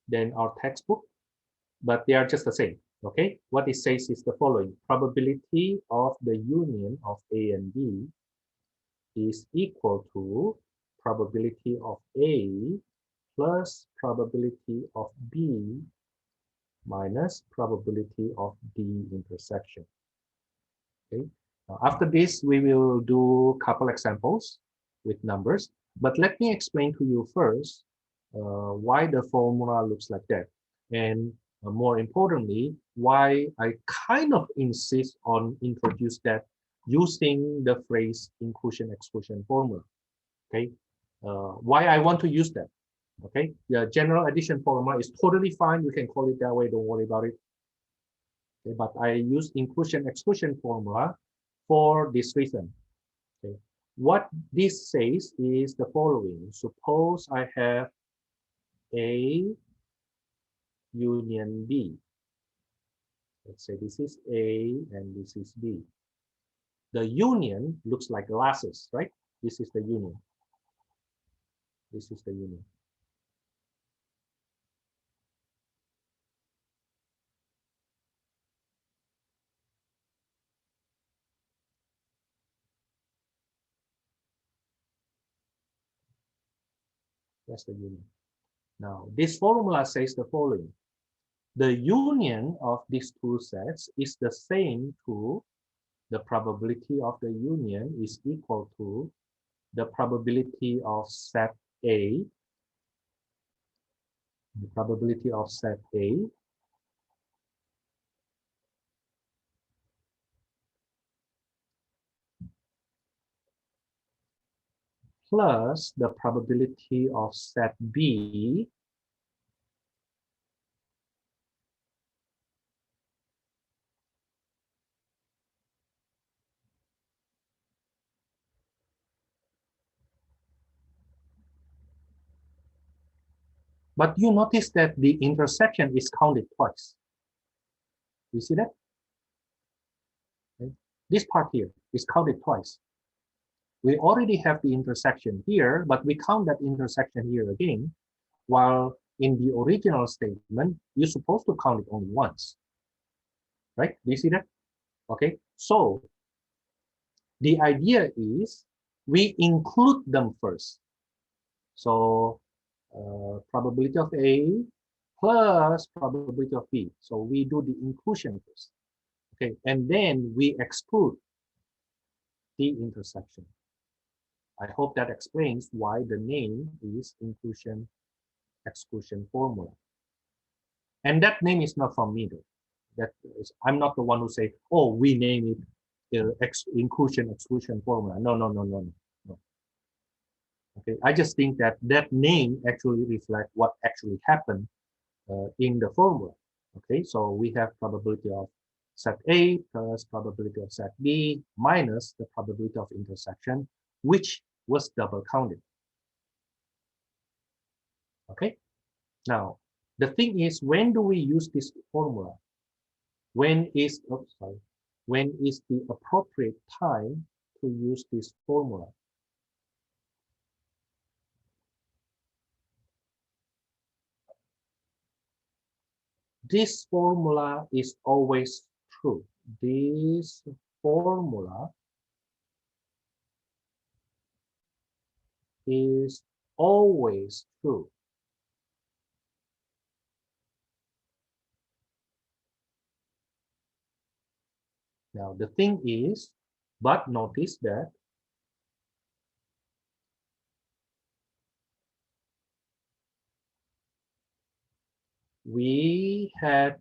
than our textbook, but they are just the same. Okay, what it says is the following: probability of the union of A and B is equal to probability of A plus probability of B minus probability of D intersection. Okay. After this, we will do a couple examples with numbers, but let me explain to you first why the formula looks like that. And more importantly, why I kind of insist on introduce that using the phrase inclusion exclusion formula. Okay, why I want to use that. Okay, the general addition formula is totally fine. You can call it that way. Don't worry about it. Okay, but I use inclusion exclusion formula for this reason. Okay, what this says is the following. Suppose I have A union B. Let's say this is A and this is B. The union looks like glasses, right? This is the union. This is the union. That's the union. Now, this formula says the following. The union of these two sets is the same to the probability of the union is equal to the probability of set A, the probability of set A plus the probability of set B but you notice that the intersection is counted twice. You see that? Okay. This part here is counted twice. We already have the intersection here, but we count that intersection here again, while in the original statement, you're supposed to count it only once. Right? Do you see that? Okay. So the idea is we include them first. So probability of A plus probability of B. So we do the inclusion first. Okay. And then we exclude the intersection. I hope that explains why the name is inclusion exclusion formula. And that name is not from me though. That is, I'm not the one who say, oh, we name it inclusion exclusion formula. No. Okay, I just think that that name actually reflects what actually happened in the formula. Okay, so we have probability of set A plus probability of set B minus the probability of intersection, which was double counted. Okay, now the thing is, when do we use this formula? When is the appropriate time to use this formula. This formula is always true. This formula is always true. Now the thing is, but notice that we have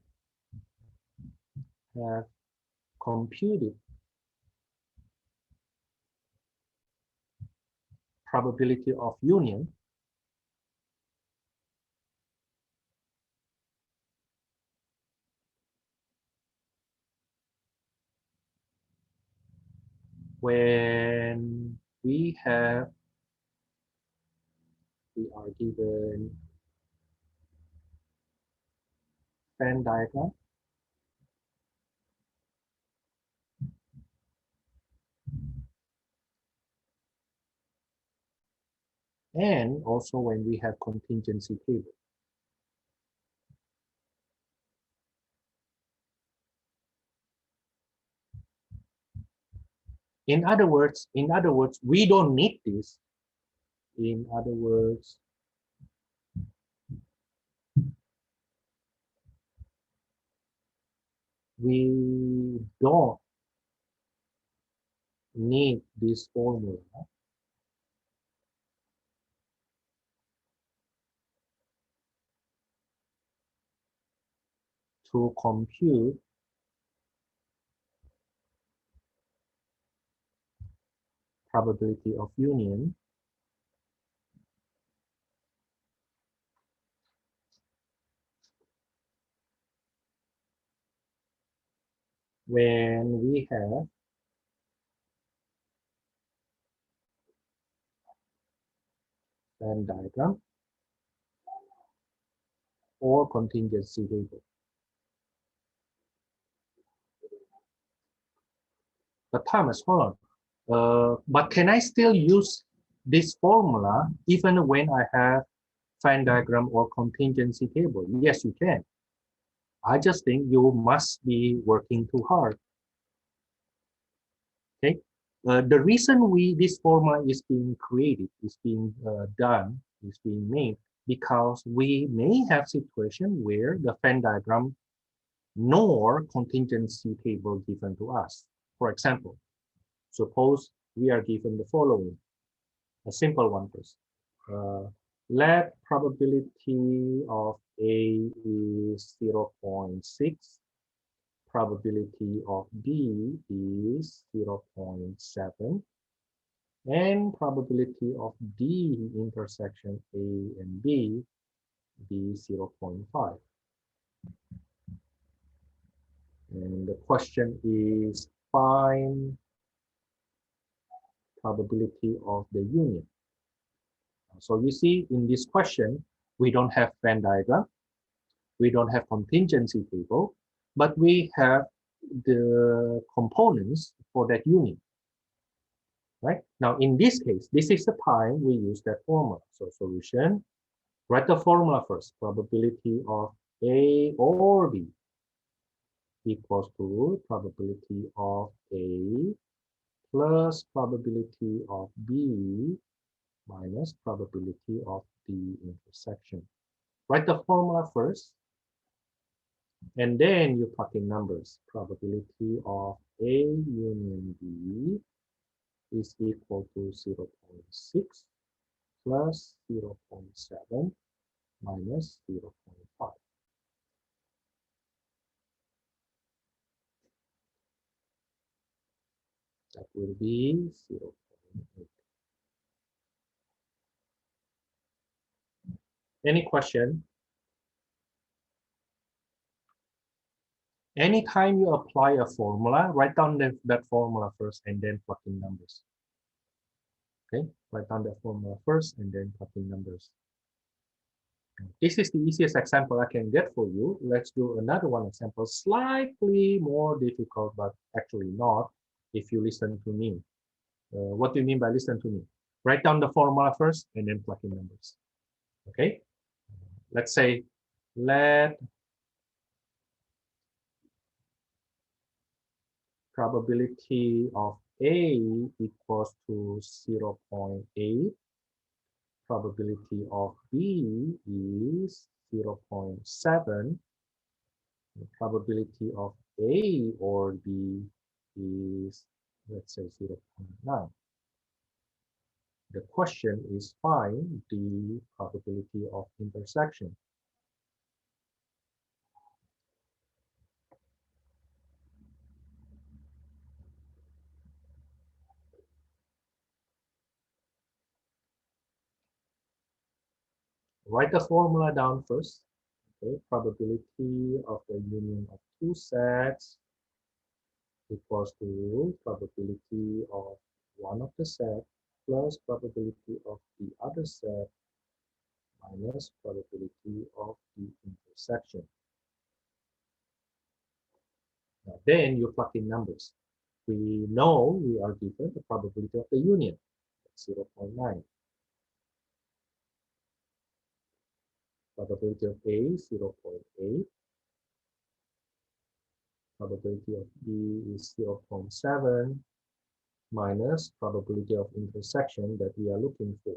computed probability of union when we are given Venn diagram and also when we have contingency table. In other words, we don't need this. In other words, we don't need this formula to compute probability of union when we have Venn diagram or contingency table. But Thomas, hold on. But can I still use this formula even when I have Venn diagram or contingency table? Yes, you can. I just think you must be working too hard. Okay. The reason this formula is being created, is being done, is being made, because we may have situation where the Venn diagram nor contingency table given to us. For example, suppose we are given the following, a simple one first. Let probability of A is 0.6, probability of B is 0.7, and probability of D intersection A and B is 0.5. And the question is find probability of the union. So you see in this question, we don't have Venn diagram, we don't have contingency table, but we have the components for that union. Right? Now in this case, this is the time we use that formula. So solution, write the formula first. Probability of A or B equals to probability of A plus probability of B minus probability of D intersection. Write the formula first, and then you plug in numbers. Probability of A union B is equal to 0.6 plus 0.7 minus 0.5. That will be 0.8. Any question? Anytime you apply a formula, write down that formula first and then plug in numbers. Okay, write down that formula first and then plug in numbers. This is the easiest example I can get for you. Let's do another one example, slightly more difficult, but actually not if you listen to me. What do you mean by listen to me? Write down the formula first and then plug in numbers. Okay? Let's say, let probability of A equals to 0.8. Probability of B is 0.7. The probability of A or B is, let's say, 0.9. The question is find the probability of intersection. Write the formula down first. Okay, probability of the union of two sets equals to probability of one of the set plus probability of the other set minus probability of the intersection. Now, then you plug in numbers. We know we are given the probability of the union, 0.9. Probability of A, 0.8. Probability of B is 0.7 minus probability of intersection that we are looking for.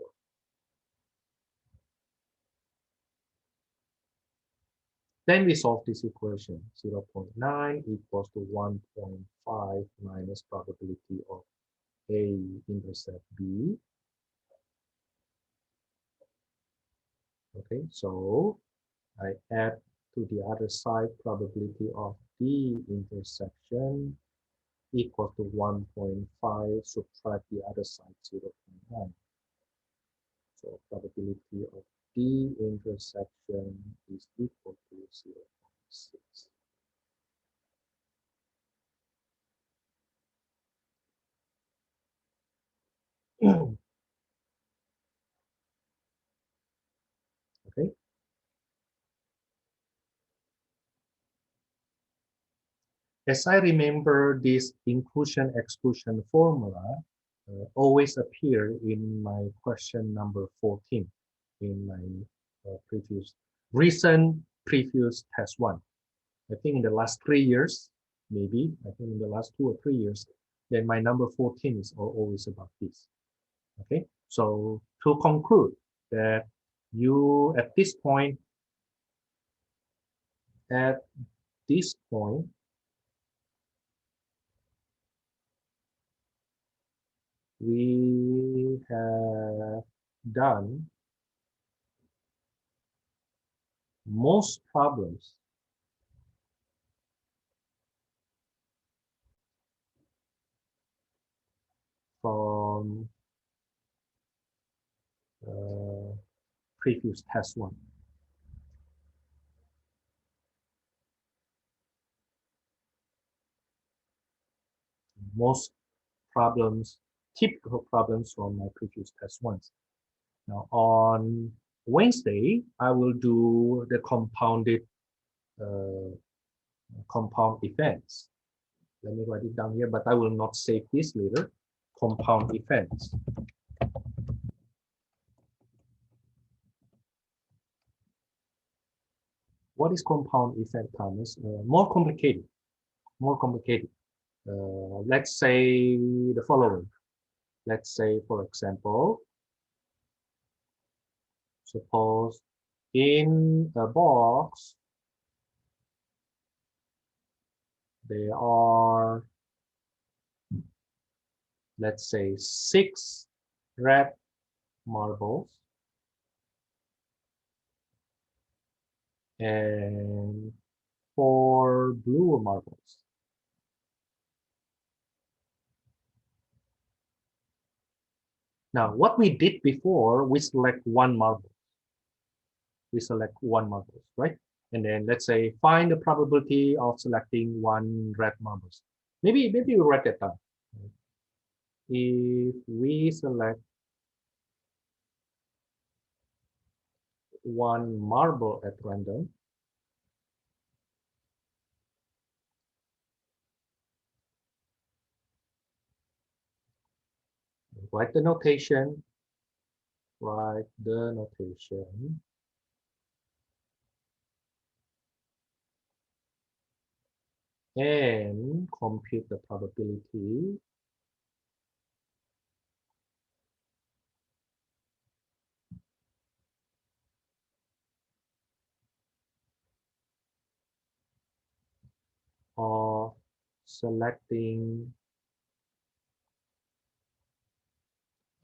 Then we solve this equation. 0.9 equals to 1.5 minus probability of A intercept B. Okay, so I add to the other side probability of D intersection equal to 1.5, subtract the other side 0.9. So probability of D intersection is equal to 0.6. Okay. As I remember, this inclusion-exclusion formula always appear in my question number 14 in my recent previous test one. I think in the last 3 years, maybe, I think in the last 2 or 3 years, then my number 14 is always about this. Okay, so to conclude that you at this point, we have done most problems from previous test one. Most problems, typical problems from my previous test ones. Now on Wednesday, I will do the compound events. Let me write it down here, but I will not save this later. Compound events. What is compound event, Thomas? More complicated. More complicated. Let's say the following. Let's say, for example, suppose in a box there are, let's say, 6 red marbles and 4 blue marbles. Now, what we did before, we select one marble. We select one marble, right? And then let's say find the probability of selecting one red marble. Maybe we write that down. If we select one marble at random, write the notation. Write the notation. And compute the probability of selecting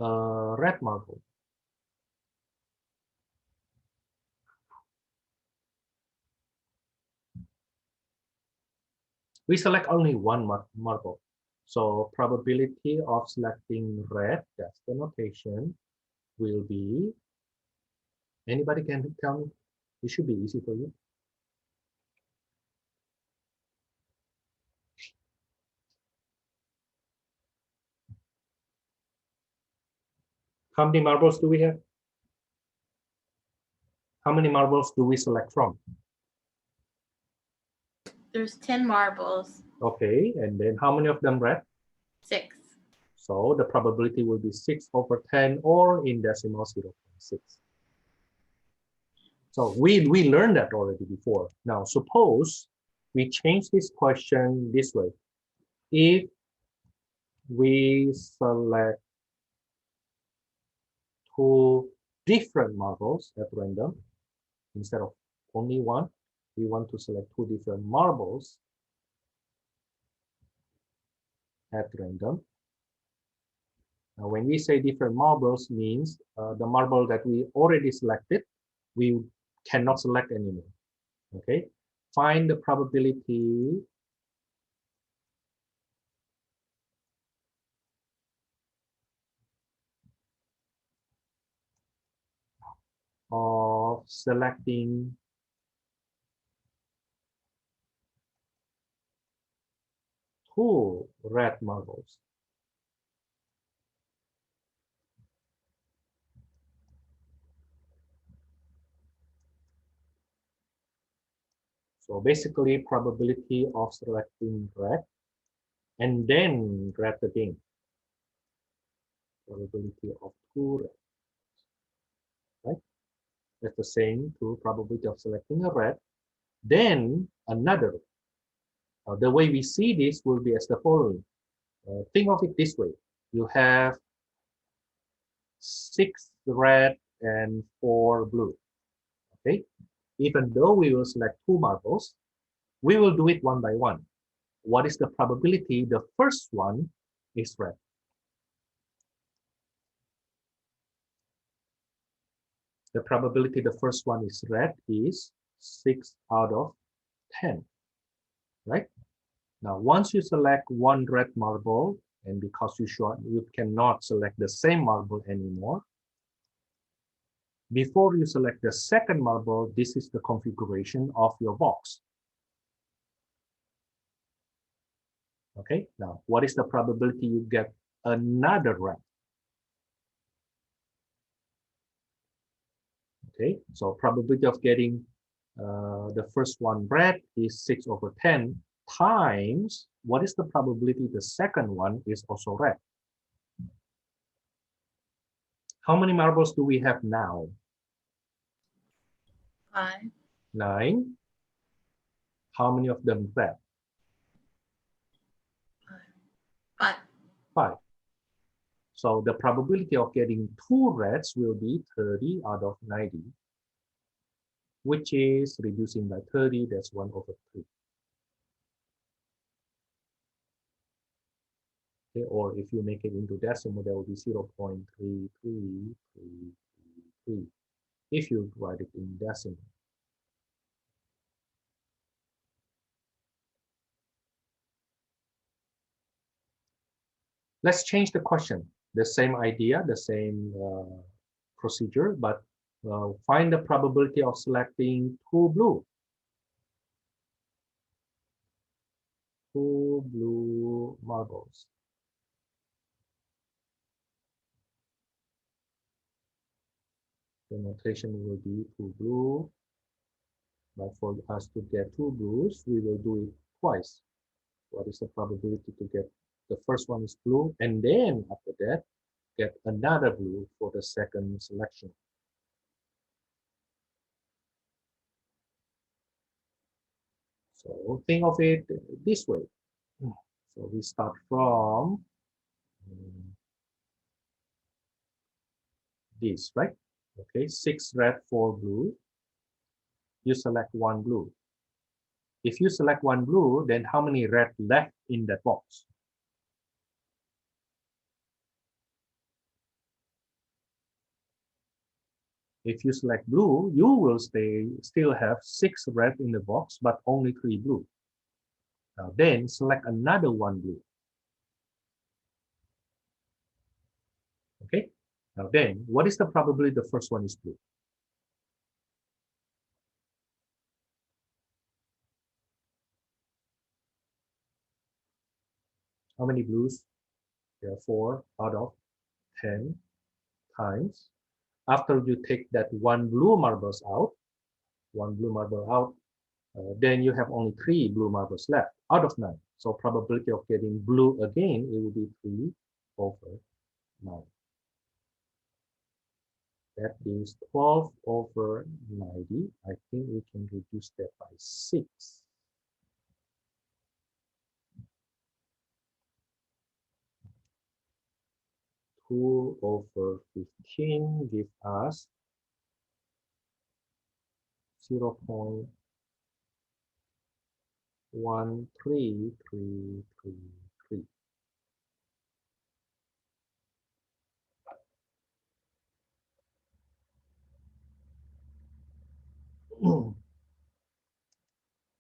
a red marble. We select only one marble. So probability of selecting red, that's the notation, will be, anybody can tell me? It should be easy for you. How many marbles do we have? How many marbles do we select from? There's 10 marbles. Okay, and then how many of them red? 6. So the probability will be 6/10 or in decimal 0.6. So we learned that already before. Now suppose we change this question this way. If we select 2 different marbles at random, instead of only one, we want to select 2 different marbles at random. Now, when we say different marbles means the marble that we already selected, we cannot select anymore. Okay, find the probability of selecting two red marbles. So basically probability of selecting red and then red again. Probability of 2 red, right? That's the same to probability of selecting a red, then another. The way we see this will be as the following. Think of it this way. You have 6 red and 4 blue. Okay. Even though we will select 2 marbles, we will do it one by one. What is the probability? The first one is red. The probability the first one is red is 6/10, right? Now, once you select one red marble, and because you cannot select the same marble anymore, before you select the second marble, this is the configuration of your box. Okay, now what is the probability you get another red? Okay, so probability of getting the first one red is 6/10 times, what is the probability the second one is also red? How many marbles do we have now? 5. 9. How many of them red? 5. 5. So the probability of getting 2 reds will be 30/90, which is reducing by 30, that's 1/3. Okay, or if you make it into decimal, that will be 0.33333 if you write it in decimal. Let's change the question. The same idea, the same procedure, but find the probability of selecting 2 blue. 2 blue marbles. The notation will be 2 blue, but for us to get 2 blues, we will do it twice. What is the probability to get the first one is blue, and then after that, get another blue for the second selection. So think of it this way. So we start from this, right? Okay, 6 red, 4 blue. You select 1 blue. If you select 1 blue, then how many red left in that box? If you select blue, you will still have 6 red in the box, but only 3 blue. Now then select another 1 blue. Okay. Now then, what is the probability the first one is blue? How many blues? There are 4 out of 10 times. After you take that 1 blue marbles out, then you have only 3 blue marbles left out of 9. So probability of getting blue again, it will be 3 over 9. That is 12 over 90. I think we can reduce that by 6. Two over 15 give us 0.13333.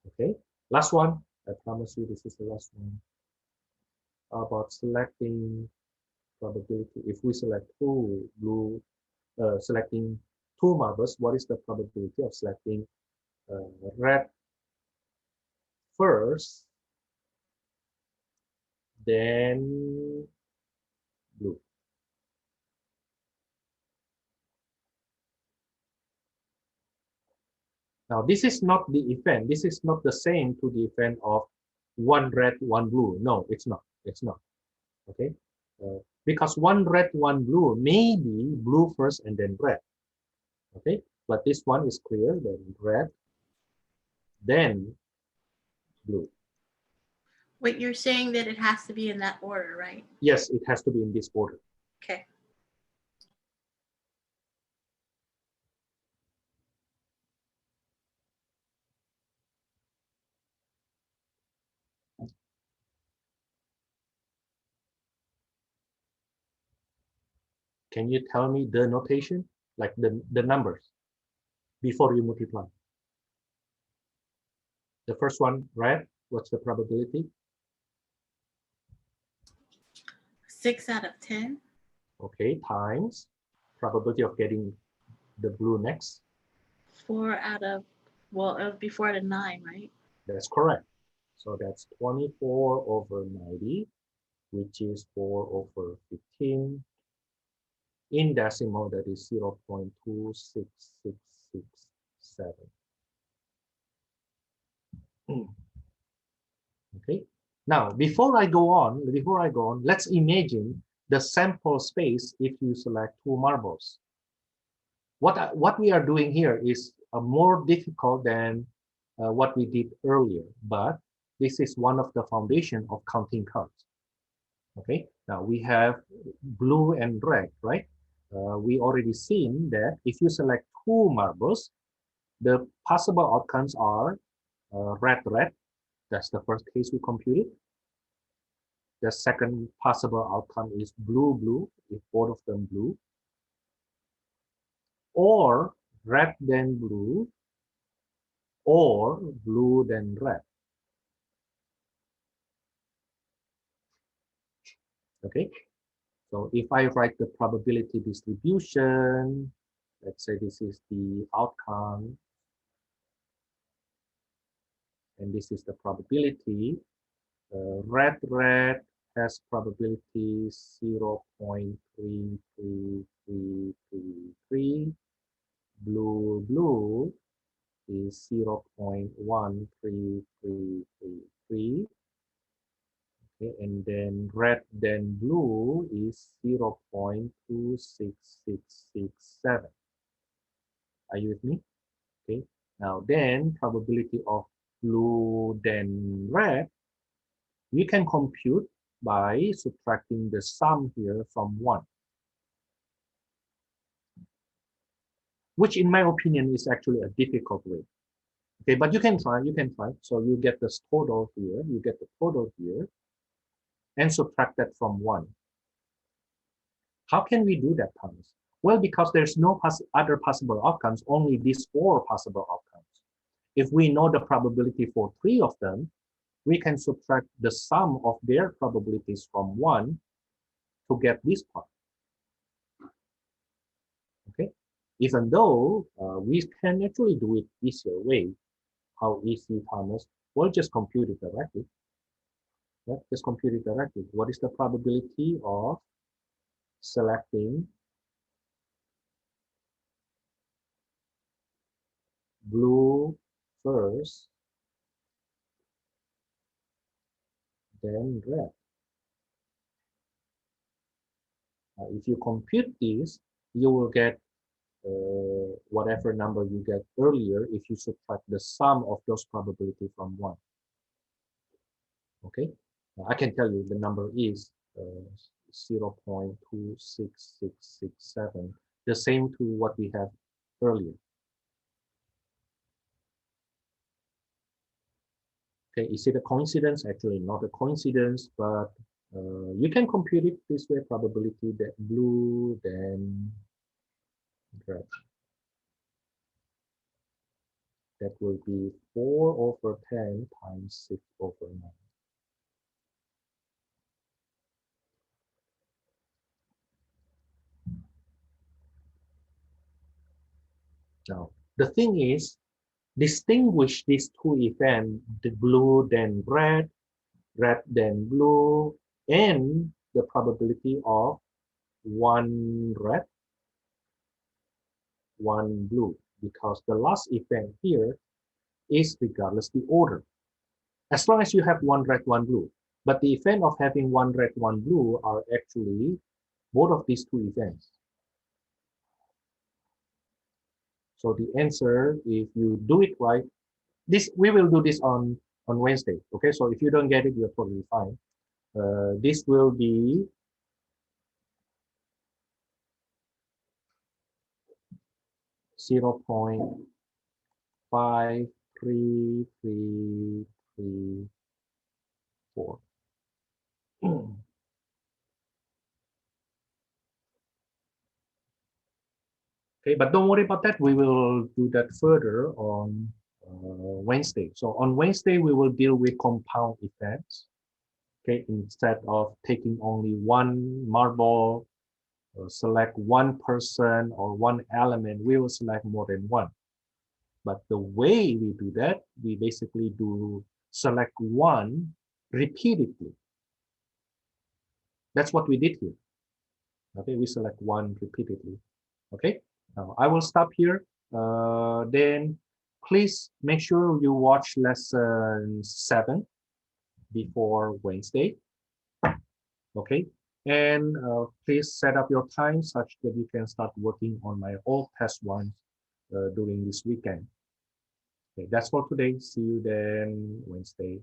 Okay, last one. I promise you this is the last one. About selecting probability. If we select 2 blue, selecting 2 marbles, what is the probability of selecting red first, then blue? Now, this is not the event. This is not the same to the event of 1 red, 1 blue. No, it's not. It's not. Okay. Because 1 red, 1 blue may be blue first and then red. Okay. But this one is clear, then red, then blue. Wait, you're saying that it has to be in that order, right? Yes, it has to be in this order. Okay. Can you tell me the notation, like the numbers, before you multiply? The first one, red, what's the probability? 6 out of 10. Okay, times probability of getting the blue next. 4 out of, well, it would be 4 out of 9, right? That's correct. So that's 24 over 90, which is 4 over 15. In decimal, that is 0.26667. Okay. Now, before I go on, let's imagine the sample space if you select 2 marbles. What we are doing here is more difficult than what we did earlier, but this is one of the foundation of counting cards. Okay, now we have blue and red, right? We already seen that if you select 2 marbles, the possible outcomes are red, red. That's the first case we computed. The second possible outcome is blue, blue, if both of them blue. Or red then blue, or blue then red. Okay, so if I write the probability distribution, let's say this is the outcome, and this is the probability. Red, red has probability 0.33333. Blue, blue is 0.13333. Okay, and and then red then blue is 0.26667. Are you with me? Okay. Now then probability of blue then red, we can compute by subtracting the sum here from 1. Which in my opinion is actually a difficult way. Okay, but you can try. So you get this total here, and subtract that from 1. How can we do that, Thomas? Well, because there's no other possible outcomes, only these 4 possible outcomes. If we know the probability for 3 of them, we can subtract the sum of their probabilities from 1 to get this part. Okay, even though we can actually do it easier way. How easy, Thomas? Well, just compute it directly. Let's just compute it directly. What is the probability of selecting blue first, then red? If you compute this, you will get whatever number you get earlier if you subtract the sum of those probability from 1. Okay, I can tell you the number is 0.26667, the same to what we have earlier. Okay, is it a coincidence? Actually, not a coincidence, but you can compute it this way: probability that blue, then red. That will be 4/10 times 6/9. Now, the thing is, distinguish these 2 events, the blue then red, red then blue, and the probability of 1 red, 1 blue, because the last event here is regardless the order. As long as you have 1 red, 1 blue. But the event of having 1 red, 1 blue are actually both of these 2 events. So the answer, if you do it right, we will do this on Wednesday. Okay, so if you don't get it, you're totally fine. This will be 0.53334. Okay, but don't worry about that. We will do that further on Wednesday. So on Wednesday, we will deal with compound effects. Okay, instead of taking only one marble, select one person or one element, we will select more than one. But the way we do that, we basically do select one repeatedly. That's what we did here. Okay, we select one repeatedly. Okay, now I will stop here. Then please make sure you watch lesson 7 before Wednesday. Okay, and please set up your time such that you can start working on my old test ones during this weekend. Okay, that's for today. See you then Wednesday.